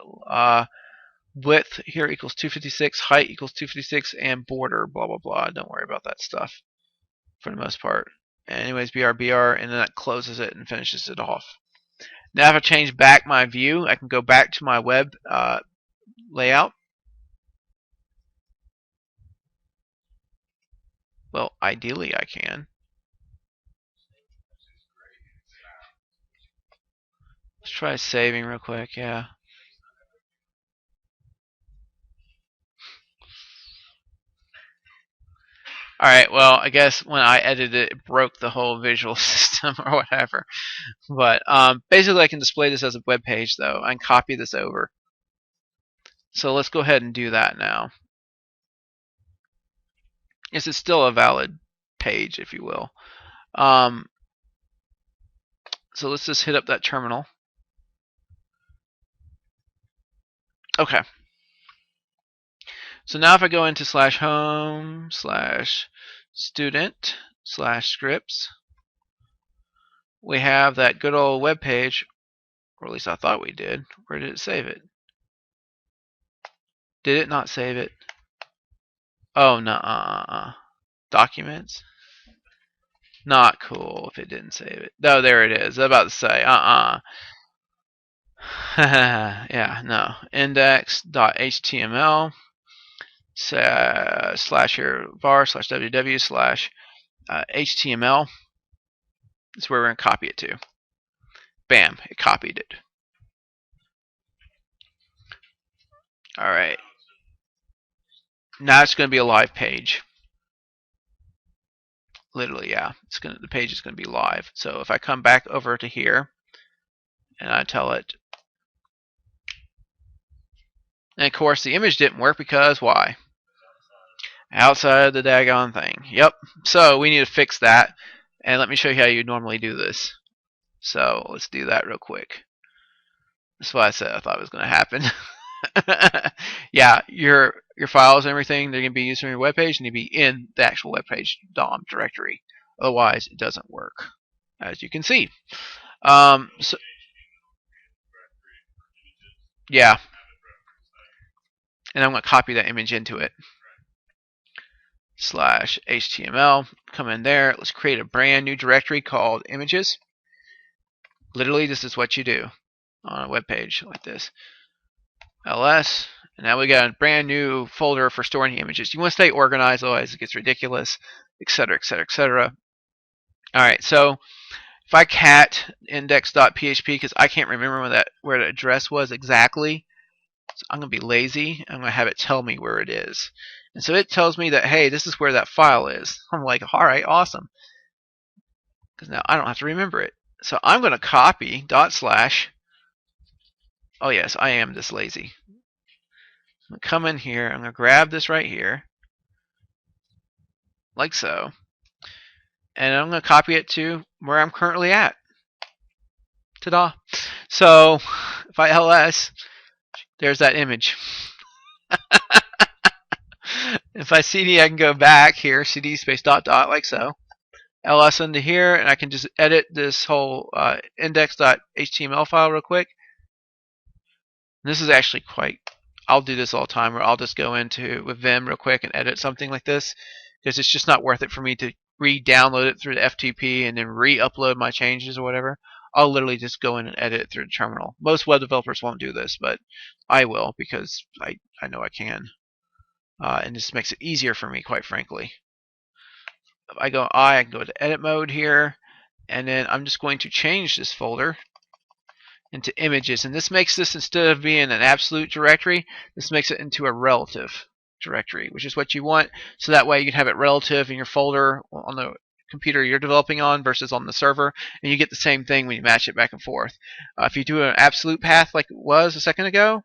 width here equals 256, height equals 256, and border, blah, blah, blah. Don't worry about that stuff for the most part. Anyways, BR, and then that closes it and finishes it off. Now if I change back my view, I can go back to my web layout. Well, ideally I can. Let's try saving real quick, yeah. Alright, well, I guess when I edited it, it broke the whole visual system or whatever. But basically I can display this as a web page, though. I can copy this over. So let's go ahead and do that now. Yes, it's still a valid page, if you will. So let's just hit up that terminal. Okay. So now if I go into /home/student/scripts, we have that good old web page, or at least I thought we did. Where did it save it? Did it not save it? Oh, no. Documents? Not cool if it didn't save it. No, there it is. I was about to say, yeah, no. Index.html slash here var slash www slash HTML is where we're going to copy it to. Bam, it copied it. All right. Now it's going to be a live page. Literally, yeah. The page is going to be live. So if I come back over to here and I tell it, and of course the image didn't work because why? Outside of the daggone thing. Yep. So we need to fix that. And let me show you how you normally do this. So let's do that real quick. That's what I said I thought was going to happen. Yeah, your files and everything, they're going to be used on your web page and to be in the actual web page DOM directory. Otherwise, it doesn't work, as you can see. So, yeah. And I'm going to copy that image into it. /HTML. Come in there. Let's create a brand new directory called images. Literally, this is what you do on a web page like this. ls. And now we got a brand new folder for storing the images. You want to stay organized, otherwise it gets ridiculous, etc., etc., etc. All right, so if I cat index.php, because I can't remember where the address was exactly, so I'm going to be lazy. I'm going to have it tell me where it is. And so it tells me that, hey, this is where that file is. I'm like, all right, awesome. Because now I don't have to remember it. So I'm going to copy .. Oh, yes, I am this lazy. I'm going to come in here. I'm going to grab this right here, like so. And I'm going to copy it to where I'm currently at. Ta-da. So if I ls, there's that image. If I cd, I can go back here, cd space ... like so. ls into here, and I can just edit this whole index.html file real quick. And this is actually I'll do this all the time, where I'll just go into with Vim real quick and edit something like this, because it's just not worth it for me to re-download it through the FTP and then re-upload my changes or whatever. I'll literally just go in and edit it through the terminal. Most web developers won't do this, but I will, because I know I can. And this makes it easier for me, quite frankly. If I can go to edit mode here, and then I'm just going to change this folder into images. And this makes this, instead of being an absolute directory, this makes it into a relative directory, which is what you want. So that way you can have it relative in your folder on the computer you're developing on versus on the server, and you get the same thing when you match it back and forth. If you do an absolute path like it was a second ago,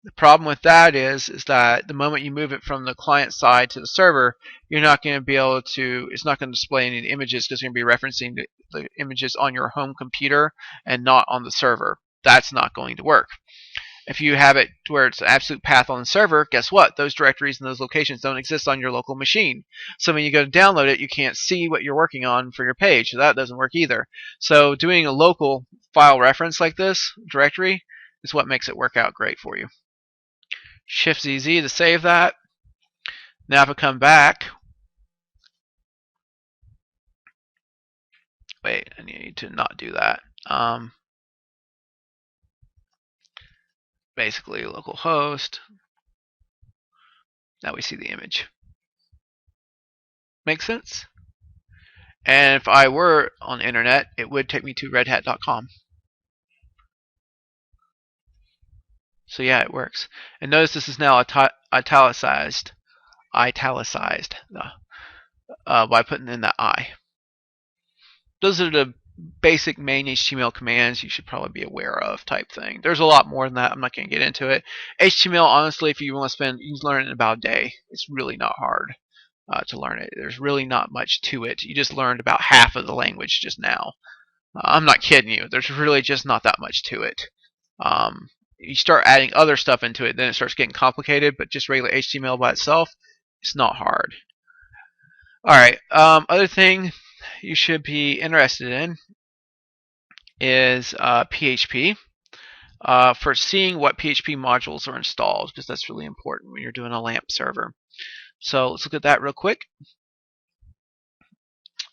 the problem with that is that the moment you move it from the client side to the server, you're not going to be able to, it's not going to display any images, because it's going to be referencing the images on your home computer and not on the server. That's not going to work. If you have it where it's an absolute path on the server, guess what? Those directories and those locations don't exist on your local machine. So when you go to download it, you can't see what you're working on for your page. So that doesn't work either. So doing a local file reference like this, directory, is what makes it work out great for you. Shift-ZZ to save that. Now if I come back, wait, I need to not do that. Basically localhost. Now we see the image. Make sense? And if I were on the internet, it would take me to redhat.com. So yeah, it works. And notice this is now italicized by putting in that I. Those are the basic main HTML commands you should probably be aware of, type thing. There's a lot more than that. I'm not going to get into it. HTML, honestly, if you want to you can learn it in about a day. It's really not hard to learn it. There's really not much to it. You just learned about half of the language just now. I'm not kidding you. There's really just not that much to it. you start adding other stuff into it, then it starts getting complicated. But just regular HTML by itself, it's not hard. All right. Other thing you should be interested in is PHP. For seeing what PHP modules are installed, because that's really important when you're doing a LAMP server. So let's look at that real quick.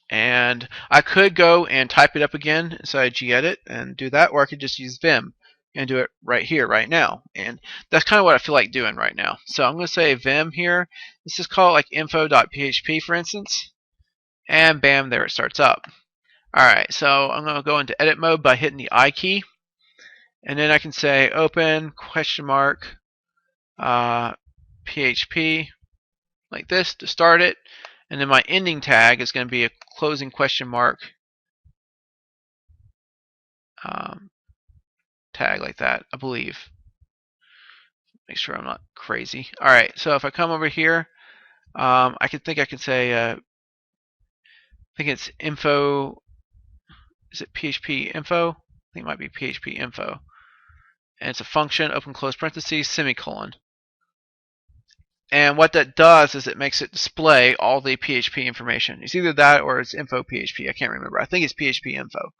And I could go and type it up again inside gedit and do that, or I could just use Vim and do it right here, right now. And that's kind of what I feel like doing right now. So I'm going to say Vim here. Let's just call it like info.php, for instance. And bam, there it starts up. Alright, so I'm going to go into edit mode by hitting the I key. And then I can say open question mark PHP like this to start it. And then my ending tag is going to be a closing question mark tag like that, I believe. Make sure I'm not crazy. Alright, so if I come over here, I can say, I think it's info, is it PHP info? I think it might be PHP info. And it's a function, open close parentheses, semicolon. And what that does is it makes it display all the PHP information. It's either that or it's info PHP. I can't remember. I think it's PHP info.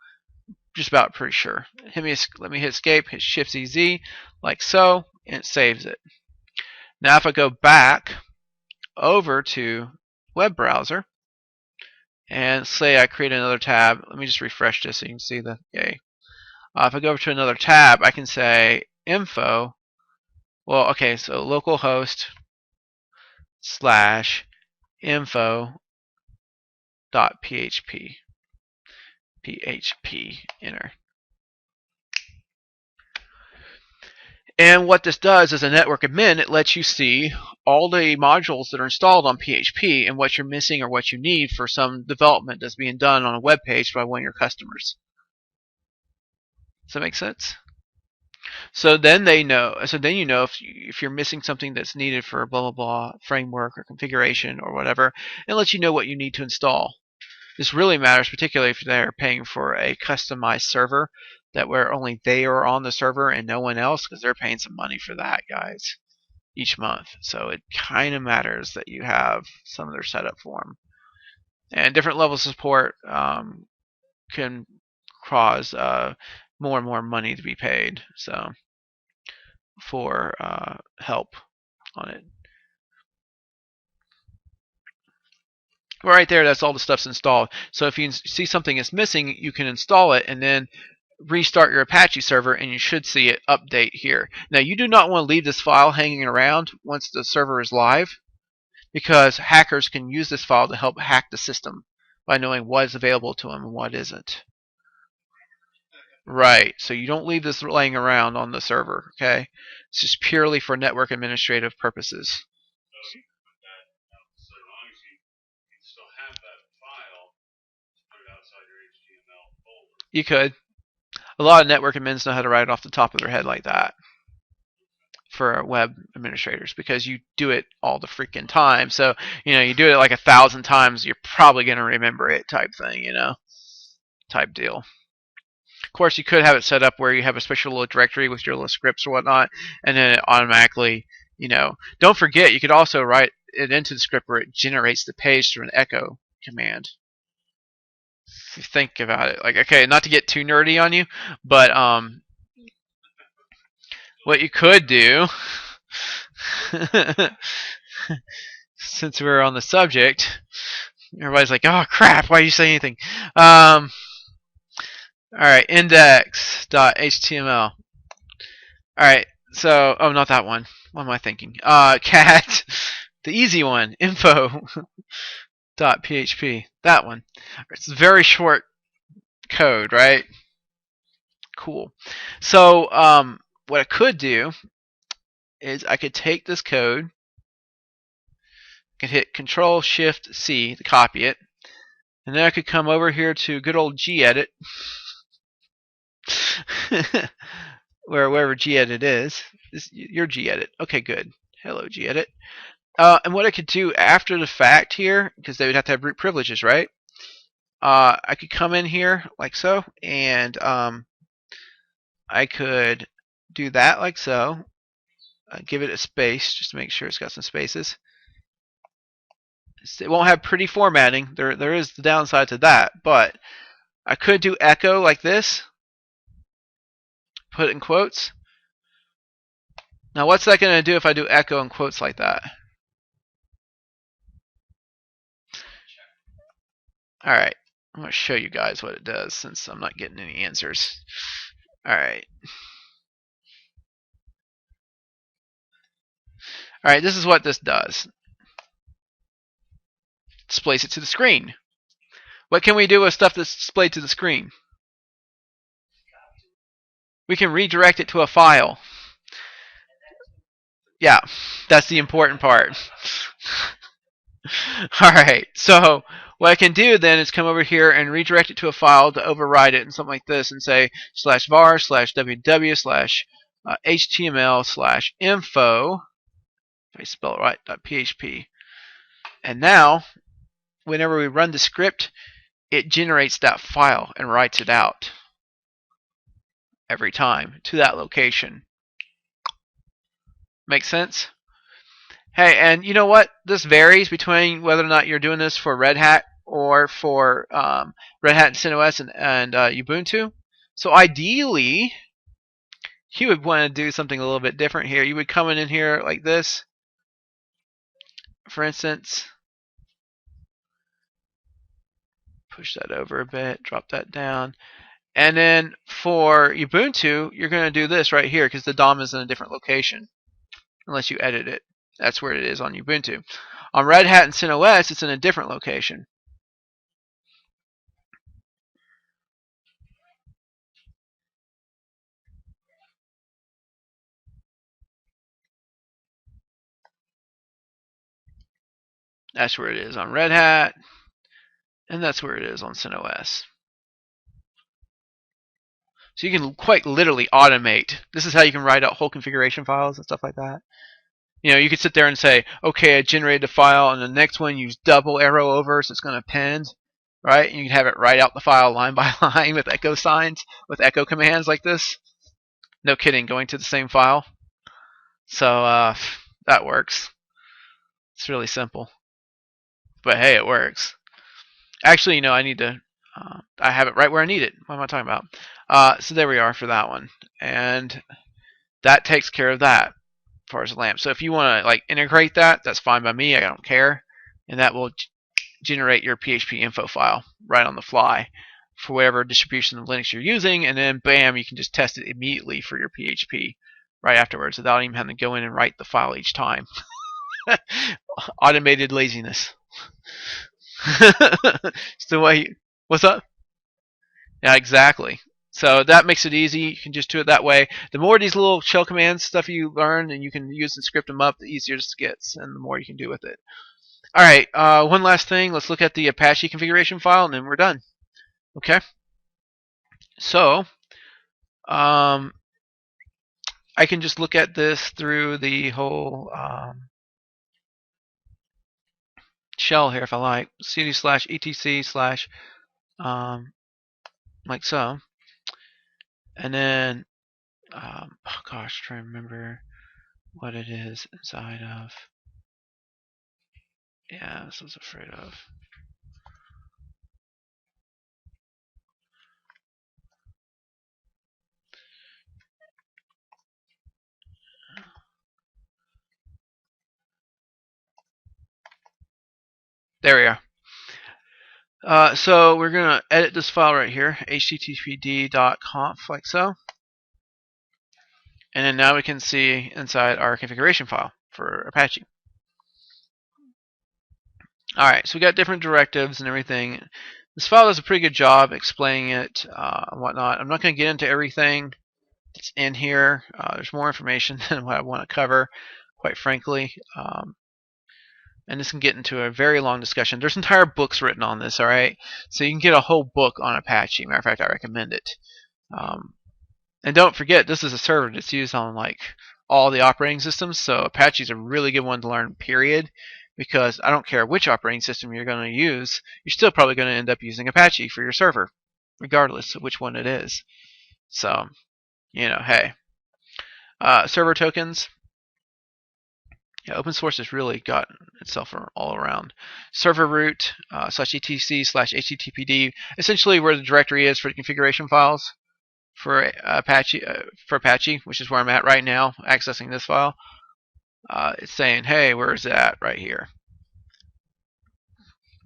Just about pretty sure. Let me hit escape, hit Shift ZZ, like so, and it saves it. Now if I go back over to web browser and say I create another tab, let me just refresh this so you can see the yay. If I go over to another tab, I can say info. Well, okay, so localhost / info.php. PHP, enter. And what this does as a network admin, it lets you see all the modules that are installed on PHP and what you're missing or what you need for some development that's being done on a web page by one of your customers. Does that make sense? So then they know. So then you know if you're missing something that's needed for a blah blah blah framework or configuration or whatever, and lets you know what you need to install. This really matters, particularly if they're paying for a customized server that where only they are on the server and no one else, because they're paying some money for that, guys, each month. So it kind of matters that you have some of their setup for them. And different levels of support can cause more and more money to be paid. So for help on it. Right there, that's all the stuff's installed. So if you see something is missing, you can install it and then restart your Apache server and you should see it update here. Now you do not want to leave this file hanging around once the server is live, because hackers can use this file to help hack the system by knowing what is available to them and what isn't. Right, so you don't leave this laying around on the server, okay? It's just purely for network administrative purposes. You could. A lot of network admins know how to write it off the top of their head like that for web administrators, because you do it all the freaking time. So, you do it like 1,000 times, you're probably going to remember it type thing, type deal. Of course, you could have it set up where you have a special little directory with your little scripts or whatnot, and then it automatically, don't forget, you could also write it into the script where it generates the page through an echo command. If you think about it, like, okay, not to get too nerdy on you, but what you could do, since we're on the subject, everybody's like, oh crap, why did you say anything? Alright, index.html. Alright, so, oh, not that one. What am I thinking? Cat, the easy one, info.php. That one. It's very short code, right? Cool. So, what I could do is I could take this code, I could hit Control-Shift-C to copy it, and then I could come over here to good old gedit, wherever gedit is. Your gedit. Okay, good. Hello, gedit. And what I could do after the fact here, because they would have to have root privileges, right? I could come in here like so, and I could do that like so. Give it a space just to make sure it's got some spaces. It won't have pretty formatting. There is the downside to that, but I could do echo like this. Put it in quotes. Now what's that going to do if I do echo in quotes like that? Alright, I'm going to show you guys what it does since I'm not getting any answers. Alright. Alright, this is what this does. Displays it to the screen. What can we do with stuff that's displayed to the screen? We can redirect it to a file. Yeah, that's the important part. Alright, so what I can do then is come over here and redirect it to a file to override it and something like this and say /var/www/html/info, if I spell it right, .php. And now, whenever we run the script, it generates that file and writes it out every time to that location. Make sense? Hey, and you know what? This varies between whether or not you're doing this for Red Hat or for Red Hat and CentOS and Ubuntu. So ideally, you would want to do something a little bit different here. You would come in here like this, for instance. Push that over a bit, drop that down. And then for Ubuntu, you're going to do this right here because the DOM is in a different location, unless you edit it. That's where it is on Ubuntu. On Red Hat and CentOS, it's in a different location. That's where it is on Red Hat, and that's where it is on CentOS. So you can quite literally automate. This is how you can write out whole configuration files and stuff like that. You know, you could sit there and say, okay, I generated a file, and the next one use double arrow over, so it's going to append, right? And you can have it write out the file line by line with echo signs, with echo commands like this. No kidding, going to the same file. So that works. It's really simple. But hey, it works. Actually, you know, I need to, I have it right where I need it. What am I talking about? So there we are for that one. And that takes care of that. As far as the lamp. So if you want to like integrate that, that's fine by me. I don't care, and that will generate your PHP info file right on the fly for whatever distribution of Linux you're using, and then bam, you can just test it immediately for your PHP right afterwards without even having to go in and write the file each time. Automated laziness. It's the way. What's up? Yeah, exactly. So that makes it easy. You can just do it that way. The more of these little shell commands stuff you learn and you can use and script them up, the easier it gets and the more you can do with it. All right, one last thing. Let's look at the Apache configuration file and then we're done. Okay. So I can just look at this through the whole shell here if I like. cd/etc/ like so. And then, oh gosh, trying to remember what it is inside of. Yeah, this was afraid of. There we are. So we're going to edit this file right here, httpd.conf, like so. And then now we can see inside our configuration file for Apache. Alright, so we got different directives and everything. This file does a pretty good job explaining it and whatnot. I'm not going to get into everything that's in here. There's more information than what I want to cover, quite frankly. And this can get into a very long discussion. There's entire books written on this, alright? So you can get a whole book on Apache. Matter of fact, I recommend it. And don't forget, this is a server that's used on like all the operating systems, so Apache is a really good one to learn, period. Because I don't care which operating system you're going to use, you're still probably going to end up using Apache for your server, regardless of which one it is. So, you know, hey. Server tokens. Yeah, open source has really gotten itself all around. Server root /etc/httpd, essentially where the directory is for the configuration files for Apache, which is where I'm at right now, accessing this file. It's saying, hey, where is it at? Right here.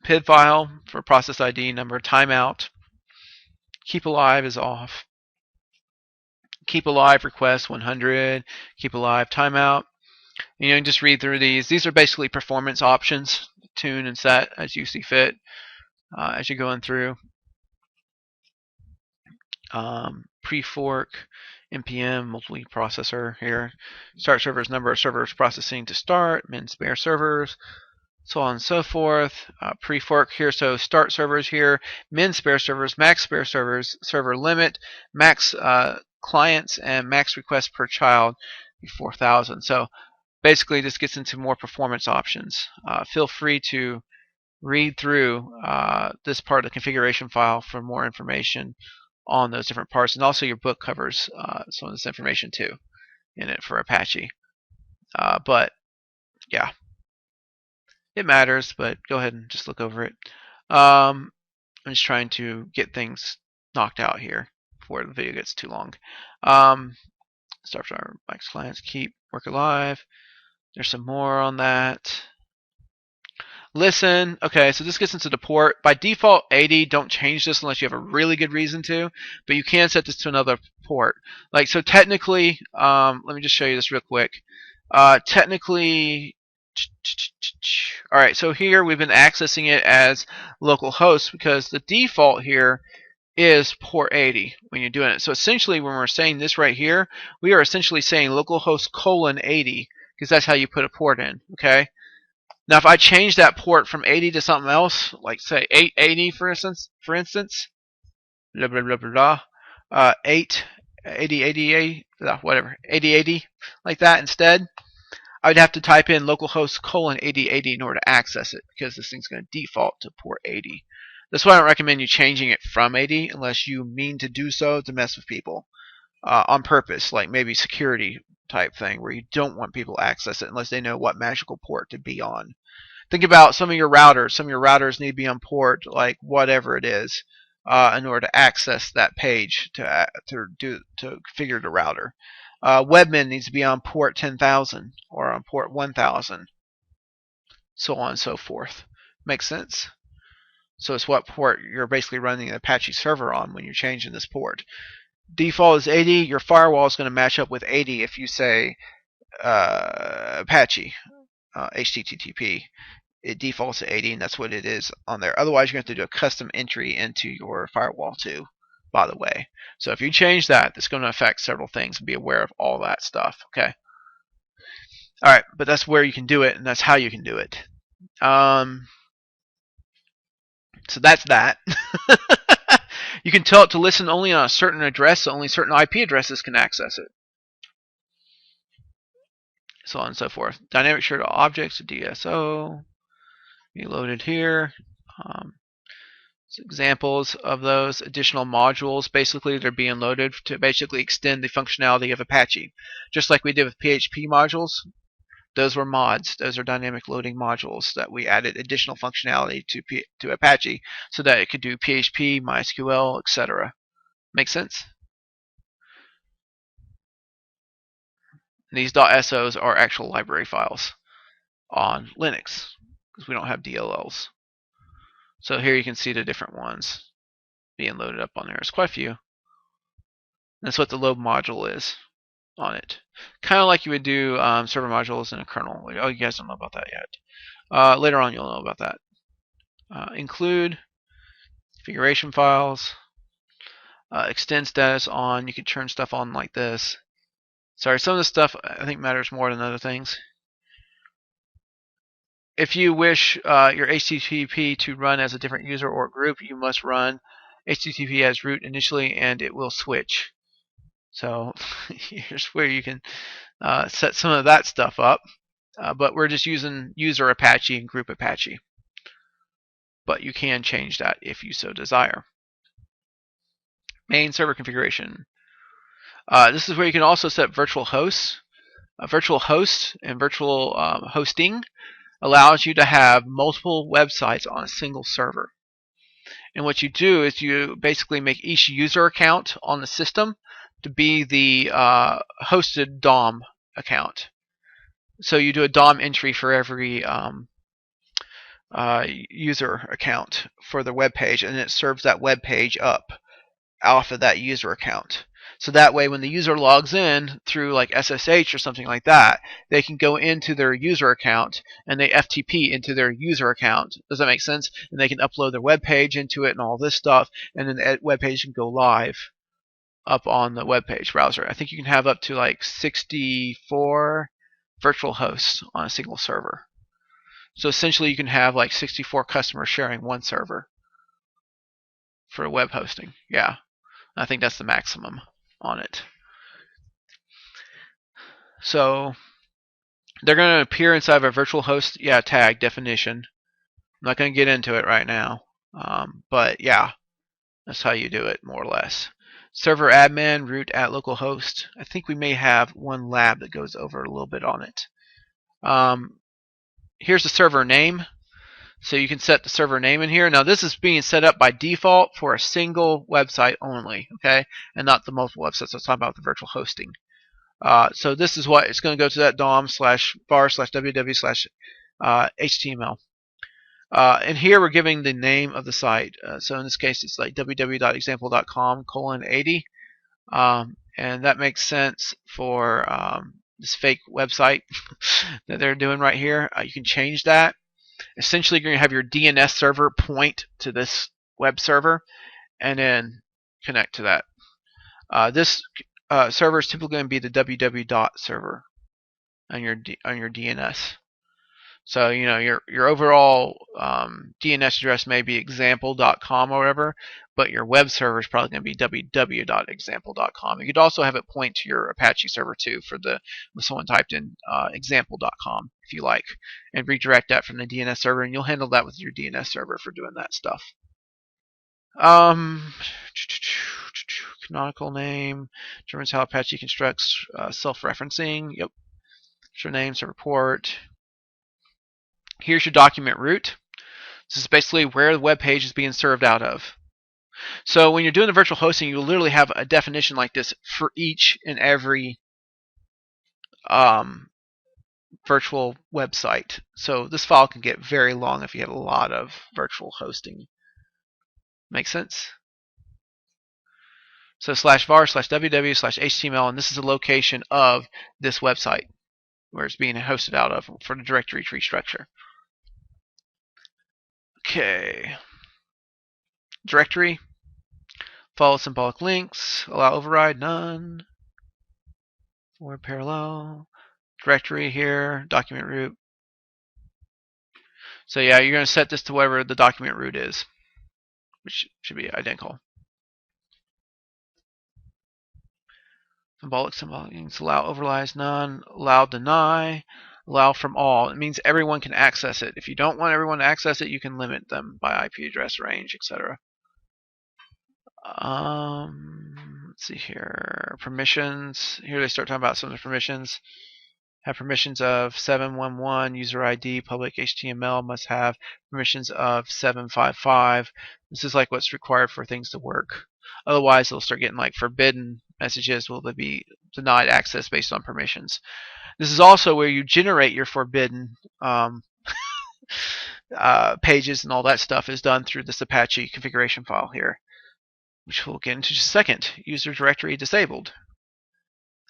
PID file for process ID number, timeout. Keep alive is off. Keep alive request 100. Keep alive timeout. You know, just read through these. These are basically performance options, tune and set as you see fit as you're going through. Pre-fork, npm, multi-processor here. Start servers, number of servers processing to start, min spare servers, so on and so forth. Pre-fork here, so start servers here, min spare servers, max spare servers, server limit, max clients, and max requests per child, 4,000. So basically this gets into more performance options. Feel free to read through this part of the configuration file for more information on those different parts, and also your book covers some of this information too in it for Apache. But yeah, it matters, but go ahead and just look over it. I'm just trying to get things knocked out here before the video gets too long. Start from our max clients, keep work alive. There's some more on that. Listen, okay, so this gets into the port. By default, 80, don't change this unless you have a really good reason to, but you can set this to another port. Like, so technically, let me just show you this real quick. Technically, all right, so here we've been accessing it as localhost because the default here is port 80 when you're doing it. So essentially, when we're saying this right here, we are essentially saying localhost :80 because that's how you put a port in, okay? Now, if I change that port from 80 to something else, like say 880 for instance, blah blah blah blah, 880 whatever, 8080 like that instead, I would have to type in localhost :8080 in order to access it because this thing's going to default to port 80. That's why I don't recommend you changing it from 80 unless you mean to do so to mess with people on purpose, like maybe security type thing where you don't want people to access it unless they know what magical port to be on. Think about some of your routers. Some of your routers need to be on port like whatever it is in order to access that page to configure the router. Webmin needs to be on port 10,000 or on port 1,000, so on and so forth. Makes sense? So it's what port you're basically running an Apache server on when you're changing this port. Default is 80. Your firewall is going to match up with 80 if you say Apache HTTP. It defaults to 80, and that's what it is on there. Otherwise, you're going to have to do a custom entry into your firewall too, by the way. So if you change that, it's going to affect several things. Be aware of all that stuff, okay? All right, but that's where you can do it, and that's how you can do it. So that's that. You can tell it to listen only on a certain address, so only certain IP addresses can access it. So on and so forth. Dynamic shared objects, DSO, be loaded here. Examples of those additional modules, basically they're being loaded to basically extend the functionality of Apache. Just like we did with PHP modules, those were mods. Those are dynamic loading modules that we added additional functionality to Apache so that it could do PHP, MySQL, etc. Make sense? These .sos are actual library files on Linux because we don't have DLLs. So here you can see the different ones being loaded up on there. There's quite a few. That's what the load module is on it. Kind of like you would do server modules in a kernel. Oh, you guys don't know about that yet. Later on you'll know about that. Include configuration files. Extend status on. You can turn stuff on like this. Sorry, some of this stuff I think matters more than other things. If you wish your HTTP to run as a different user or group, you must run HTTP as root initially, and it will switch. So here's where you can set some of that stuff up. But we're just using user Apache and group Apache. But you can change that if you so desire. Main server configuration. This is where you can also set virtual hosts. Virtual hosts and virtual hosting allows you to have multiple websites on a single server. And what you do is you basically make each user account on the system to be the hosted DOM account. So you do a DOM entry for every user account for the web page, and it serves that web page up off of that user account. So that way when the user logs in through like SSH or something like that, they can go into their user account and they FTP into their user account. Does that make sense? And they can upload their web page into it and all this stuff, and then the web page can go live up on the web page browser. I think you can have up to like 64 virtual hosts on a single server. So essentially you can have like 64 customers sharing one server for web hosting. Yeah. I think that's the maximum on it. So they're going to appear inside of a virtual host tag definition. I'm not going to get into it right now. But yeah, that's how you do it more or less. Server admin, root at localhost. I think we may have one lab that goes over a little bit on it. Here's the server name. So you can set the server name in here. Now this is being set up by default for a single website only, okay, and not the multiple websites. I was talking about the virtual hosting. So this is what it's going to go to that dom/var/www/html. And here we're giving the name of the site. So in this case, it's like www.example.com:80, and that makes sense for this fake website that they're doing right here. You can change that. Essentially, you're going to have your DNS server point to this web server and then connect to that. This server is typically going to be the www server on your DNS. So you know your overall DNS address may be example.com or whatever, but your web server is probably going to be www.example.com. You could also have it point to your Apache server too for the when someone typed in example.com if you like, and redirect that from the DNS server, and you'll handle that with your DNS server for doing that stuff. Canonical name determines how Apache constructs self-referencing. Yep. Your name, server port. Here's your document root. This is basically where the web page is being served out of. So when you're doing the virtual hosting, you literally have a definition like this for each and every virtual website. So this file can get very long if you have a lot of virtual hosting. Make sense? So /var/www/html, and this is the location of this website where it's being hosted out of for the directory tree structure. Okay. Directory. Follow symbolic links. Allow override. None. Forward parallel. Directory here. Document root. So yeah, you're going to set this to whatever the document root is, which should be identical. Symbolic links. Allow overrides. None. Allow deny. Allow from all. It means everyone can access it. If you don't want everyone to access it, you can limit them by IP address range, etc. Let's see here. Permissions. Here they start talking about some of the permissions. Have permissions of 711 user ID. Public HTML must have permissions of 755. This is like what's required for things to work. Otherwise, they'll start getting like forbidden messages. Will they be denied access based on permissions? This is also where you generate your forbidden pages and all that stuff is done through this Apache configuration file here, which we'll get into just a second. User directory disabled.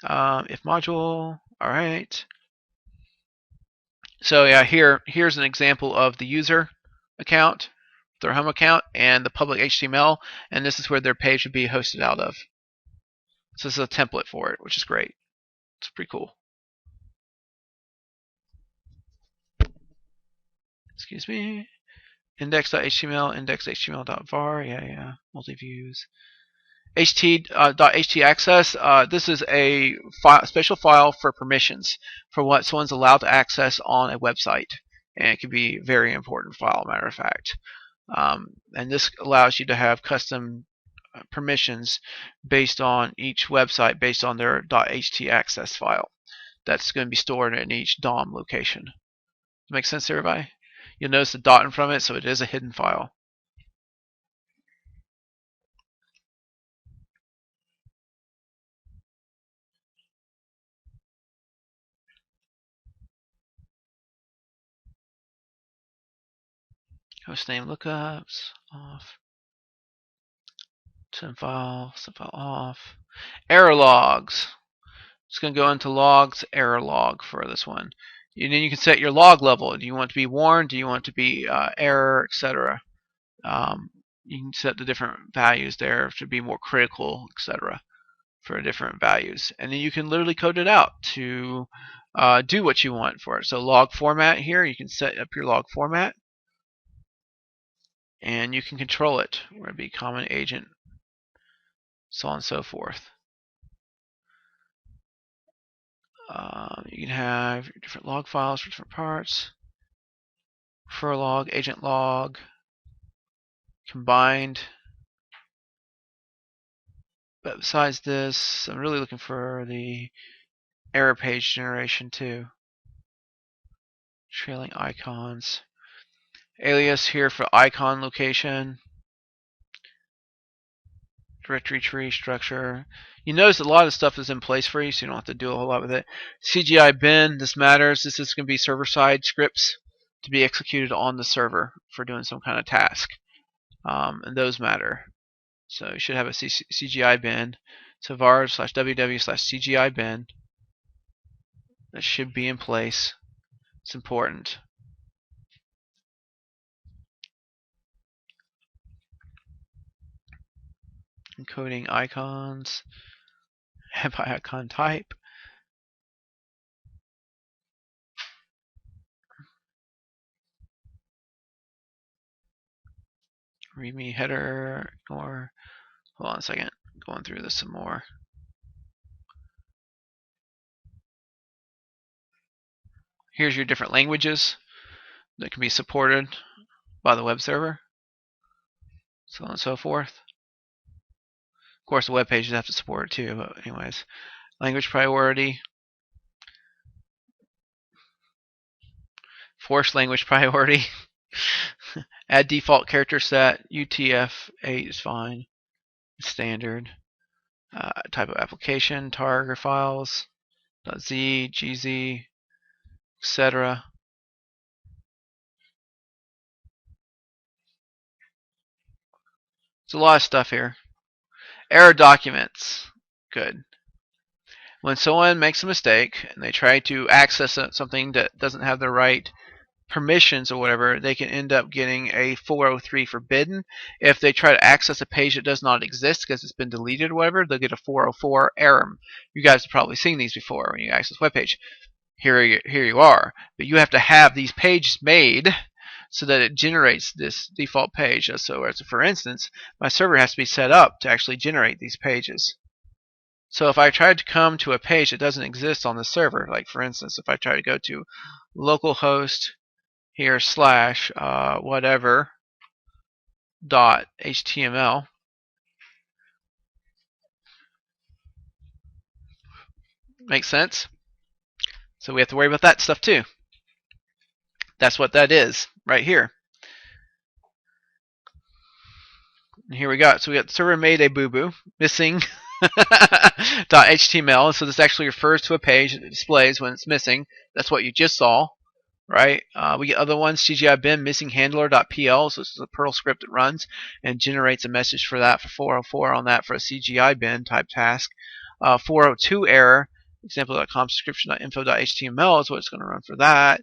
If module, all right. So yeah, here's an example of the user account, their home account, and the public HTML, and this is where their page would be hosted out of. So this is a template for it, which is great. It's pretty cool. Excuse me. Index.html, index.html.var, yeah, multi-views. ht.htaccess, this is a special file for permissions for what someone's allowed to access on a website, and it can be a very important file, matter of fact. And this allows you to have custom permissions based on each website, based on their .htaccess file that's going to be stored in each DOM location. Make sense to everybody? You'll notice the dot in front of it, so it is a hidden file. Hostname lookups off. Send file off. Error logs. It's going to go into logs, error log for this one. And then you can set your log level. Do you want it to be warned? Do you want it to be error, etc.? You can set the different values there to be more critical, etc. for different values. And then you can literally code it out to do what you want for it. So log format here, you can set up your log format. And you can control it, where it be common agent, so on and so forth. You can have your different log files for different parts. Refer log, agent log, combined. But besides this, I'm really looking for the error page generation too. Trailing icons. Alias here for icon location. Directory tree structure. You notice a lot of stuff is in place for you, so you don't have to do a whole lot with it. CGI bin, this matters. This is going to be server-side scripts to be executed on the server for doing some kind of task. And those matter. So you should have a CGI bin. So var/ww/CGI bin. That should be in place. It's important. Encoding icons by icon type. README header, or hold on a second, going through this some more. Here's your different languages that can be supported by the web server, so on and so forth. Of course, the web pages have to support it too, but anyways. Language priority. Forced language priority. Add default character set. UTF-8 is fine. Standard. Type of application, target files, .z, gz, etc. There's a lot of stuff here. Error documents. Good. When someone makes a mistake and they try to access something that doesn't have the right permissions or whatever, they can end up getting a 403 forbidden. If they try to access a page that does not exist because it's been deleted or whatever, they'll get a 404 error. You guys have probably seen these before when you access a web page. Here you are. But you have to have these pages made so that it generates this default page. So for instance, my server has to be set up to actually generate these pages. So if I tried to come to a page that doesn't exist on the server, like for instance, if I try to go to localhost here slash whatever .html, makes sense? So we have to worry about that stuff too. That's what that is right here. And here we got, so we got the server made a boo-boo, missing .html, so this actually refers to a page that displays when it's missing. That's what you just saw, right? We get other ones, CGI bin missing handler.pl, so this is a Perl script that runs and generates a message for that, for 404 on that for a CGI bin type task. 402 error, example.com subscription.info.html is what it's going to run for that.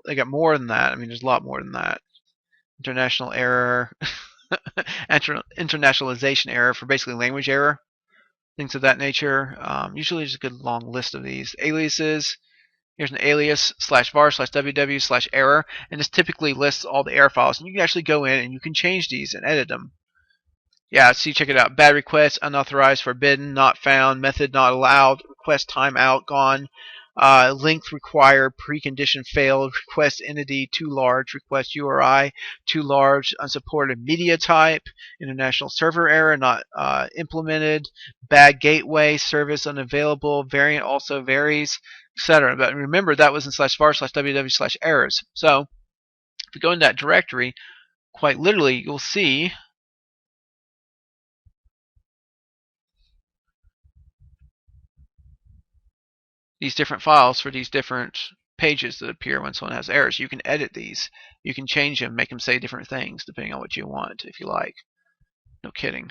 They got more than that. I mean, there's a lot more than that. International error, internationalization error for basically language error, things of that nature. Usually there's a good long list of these. Aliases, here's an alias /var/ww/error, and this typically lists all the error files. And you can actually go in and you can change these and edit them. Yeah, see, check it out. Bad request, unauthorized, forbidden, not found, method not allowed, request timeout, gone. Length required, precondition failed, request entity too large, request URI too large, unsupported media type, international server error not implemented, bad gateway, service unavailable, variant also varies, etc. But remember that was in /var/www/errors. So if you go in that directory, quite literally you'll see these different files for these different pages that appear when someone has errors. You can edit these. You can change them, make them say different things depending on what you want, if you like. No kidding.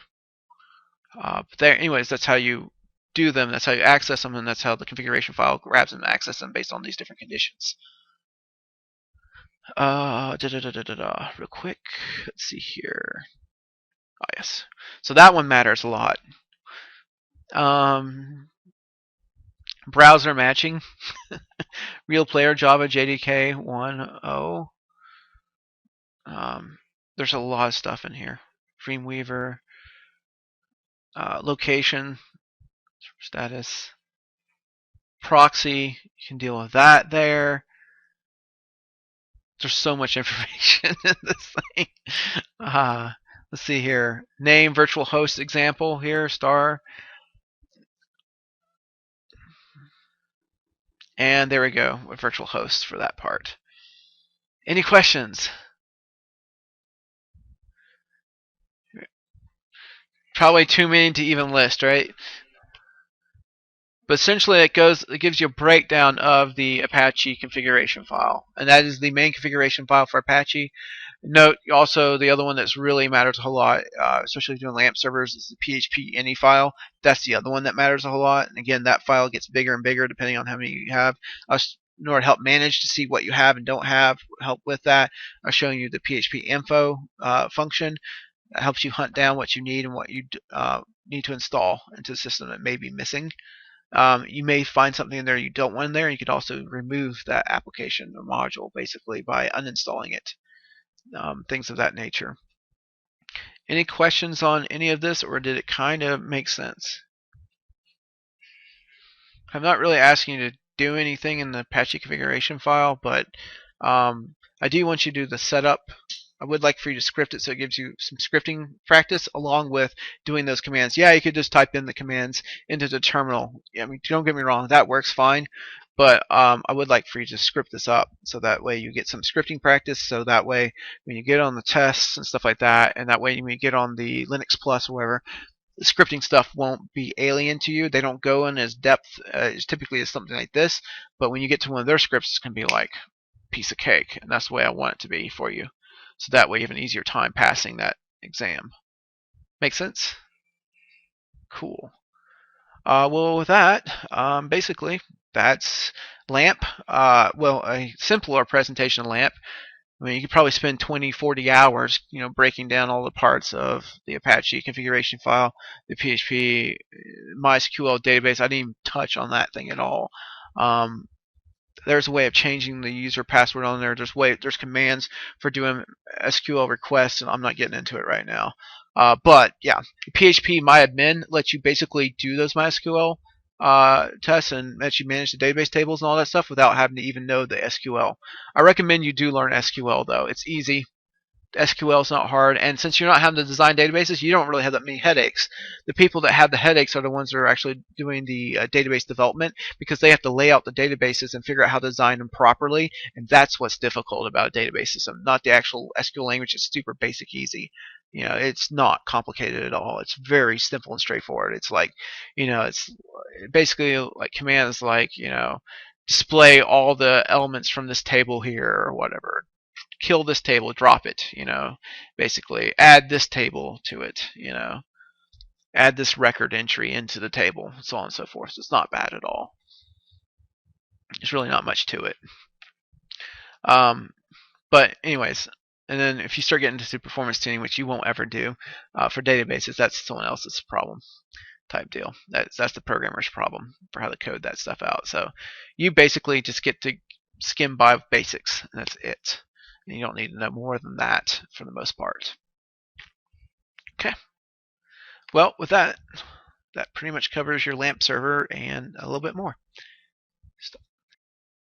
But there, anyways, that's how you do them. That's how you access them, and that's how the configuration file grabs them and accesses them based on these different conditions. Real quick, let's see here. Oh yes, so that one matters a lot. Browser matching, real player Java JDK 1.0. There's a lot of stuff in here. Dreamweaver, location, status, proxy. You can deal with that there. There's so much information in this thing. Let's see here. Name, virtual host example here, star. And there we go with virtual hosts for that part. Any questions? Probably too many to even list, right? But essentially it gives you a breakdown of the Apache configuration file. And that is the main configuration file for Apache. Note also the other one that's really matters a whole lot, especially doing LAMP servers, is the PHP ini file. That's the other one that matters a whole lot. And again, that file gets bigger and bigger depending on how many you have. In order to help manage to see what you have and don't have, help with that, I'm showing you the PHP info function. That helps you hunt down what you need and what you need to install into the system that may be missing. You may find something in there you don't want in there. You could also remove that application or module basically by uninstalling it. Things of that nature. Any questions on any of this, or did it kind of make sense? I'm not really asking you to do anything in the Apache configuration file, but I do want you to do the setup. I would like for you to script it so it gives you some scripting practice along with doing those commands. Yeah, you could just type in the commands into the terminal. I mean, don't get me wrong, that works fine. But I would like for you to script this up so that way you get some scripting practice. So that way when you get on the tests and stuff like that, and that way when you get on the Linux Plus or whatever, the scripting stuff won't be alien to you. They don't go in as depth as typically as something like this. But when you get to one of their scripts, it's going to be like a piece of cake. And that's the way I want it to be for you. So that way you have an easier time passing that exam. Make sense? Cool. Well, with that, basically, that's LAMP. Well, a simpler presentation of LAMP. I mean, you could probably spend 20, 40 hours, breaking down all the parts of the Apache configuration file, the PHP MySQL database. I didn't even touch on that thing at all. There's a way of changing the user password on there. There's commands for doing SQL requests, and I'm not getting into it right now. But yeah, PHP Myadmin lets you basically do those MySQL tests and lets you manage the database tables and all that stuff without having to even know the SQL. I recommend you do learn SQL though. It's easy. SQL is not hard, and since you're not having to design databases, you don't really have that many headaches. The people that have the headaches are the ones that are actually doing the database development, because they have to lay out the databases and figure out how to design them properly, and that's what's difficult about a database system. Not the actual SQL language. It's super basic, easy. It's not complicated at all. It's very simple and straightforward. It's like, it's basically like commands like, display all the elements from this table here or whatever. Kill this table, drop it, basically add this table to it, add this record entry into the table, so on and so forth. So it's not bad at all. There's really not much to it. But anyways, and then if you start getting into performance tuning, which you won't ever do for databases, that's someone else's problem type deal. That's the programmer's problem for how to code that stuff out. So you basically just get to skim by basics, and that's it. And you don't need to know more than that for the most part. Okay. Well, with that pretty much covers your LAMP server and a little bit more.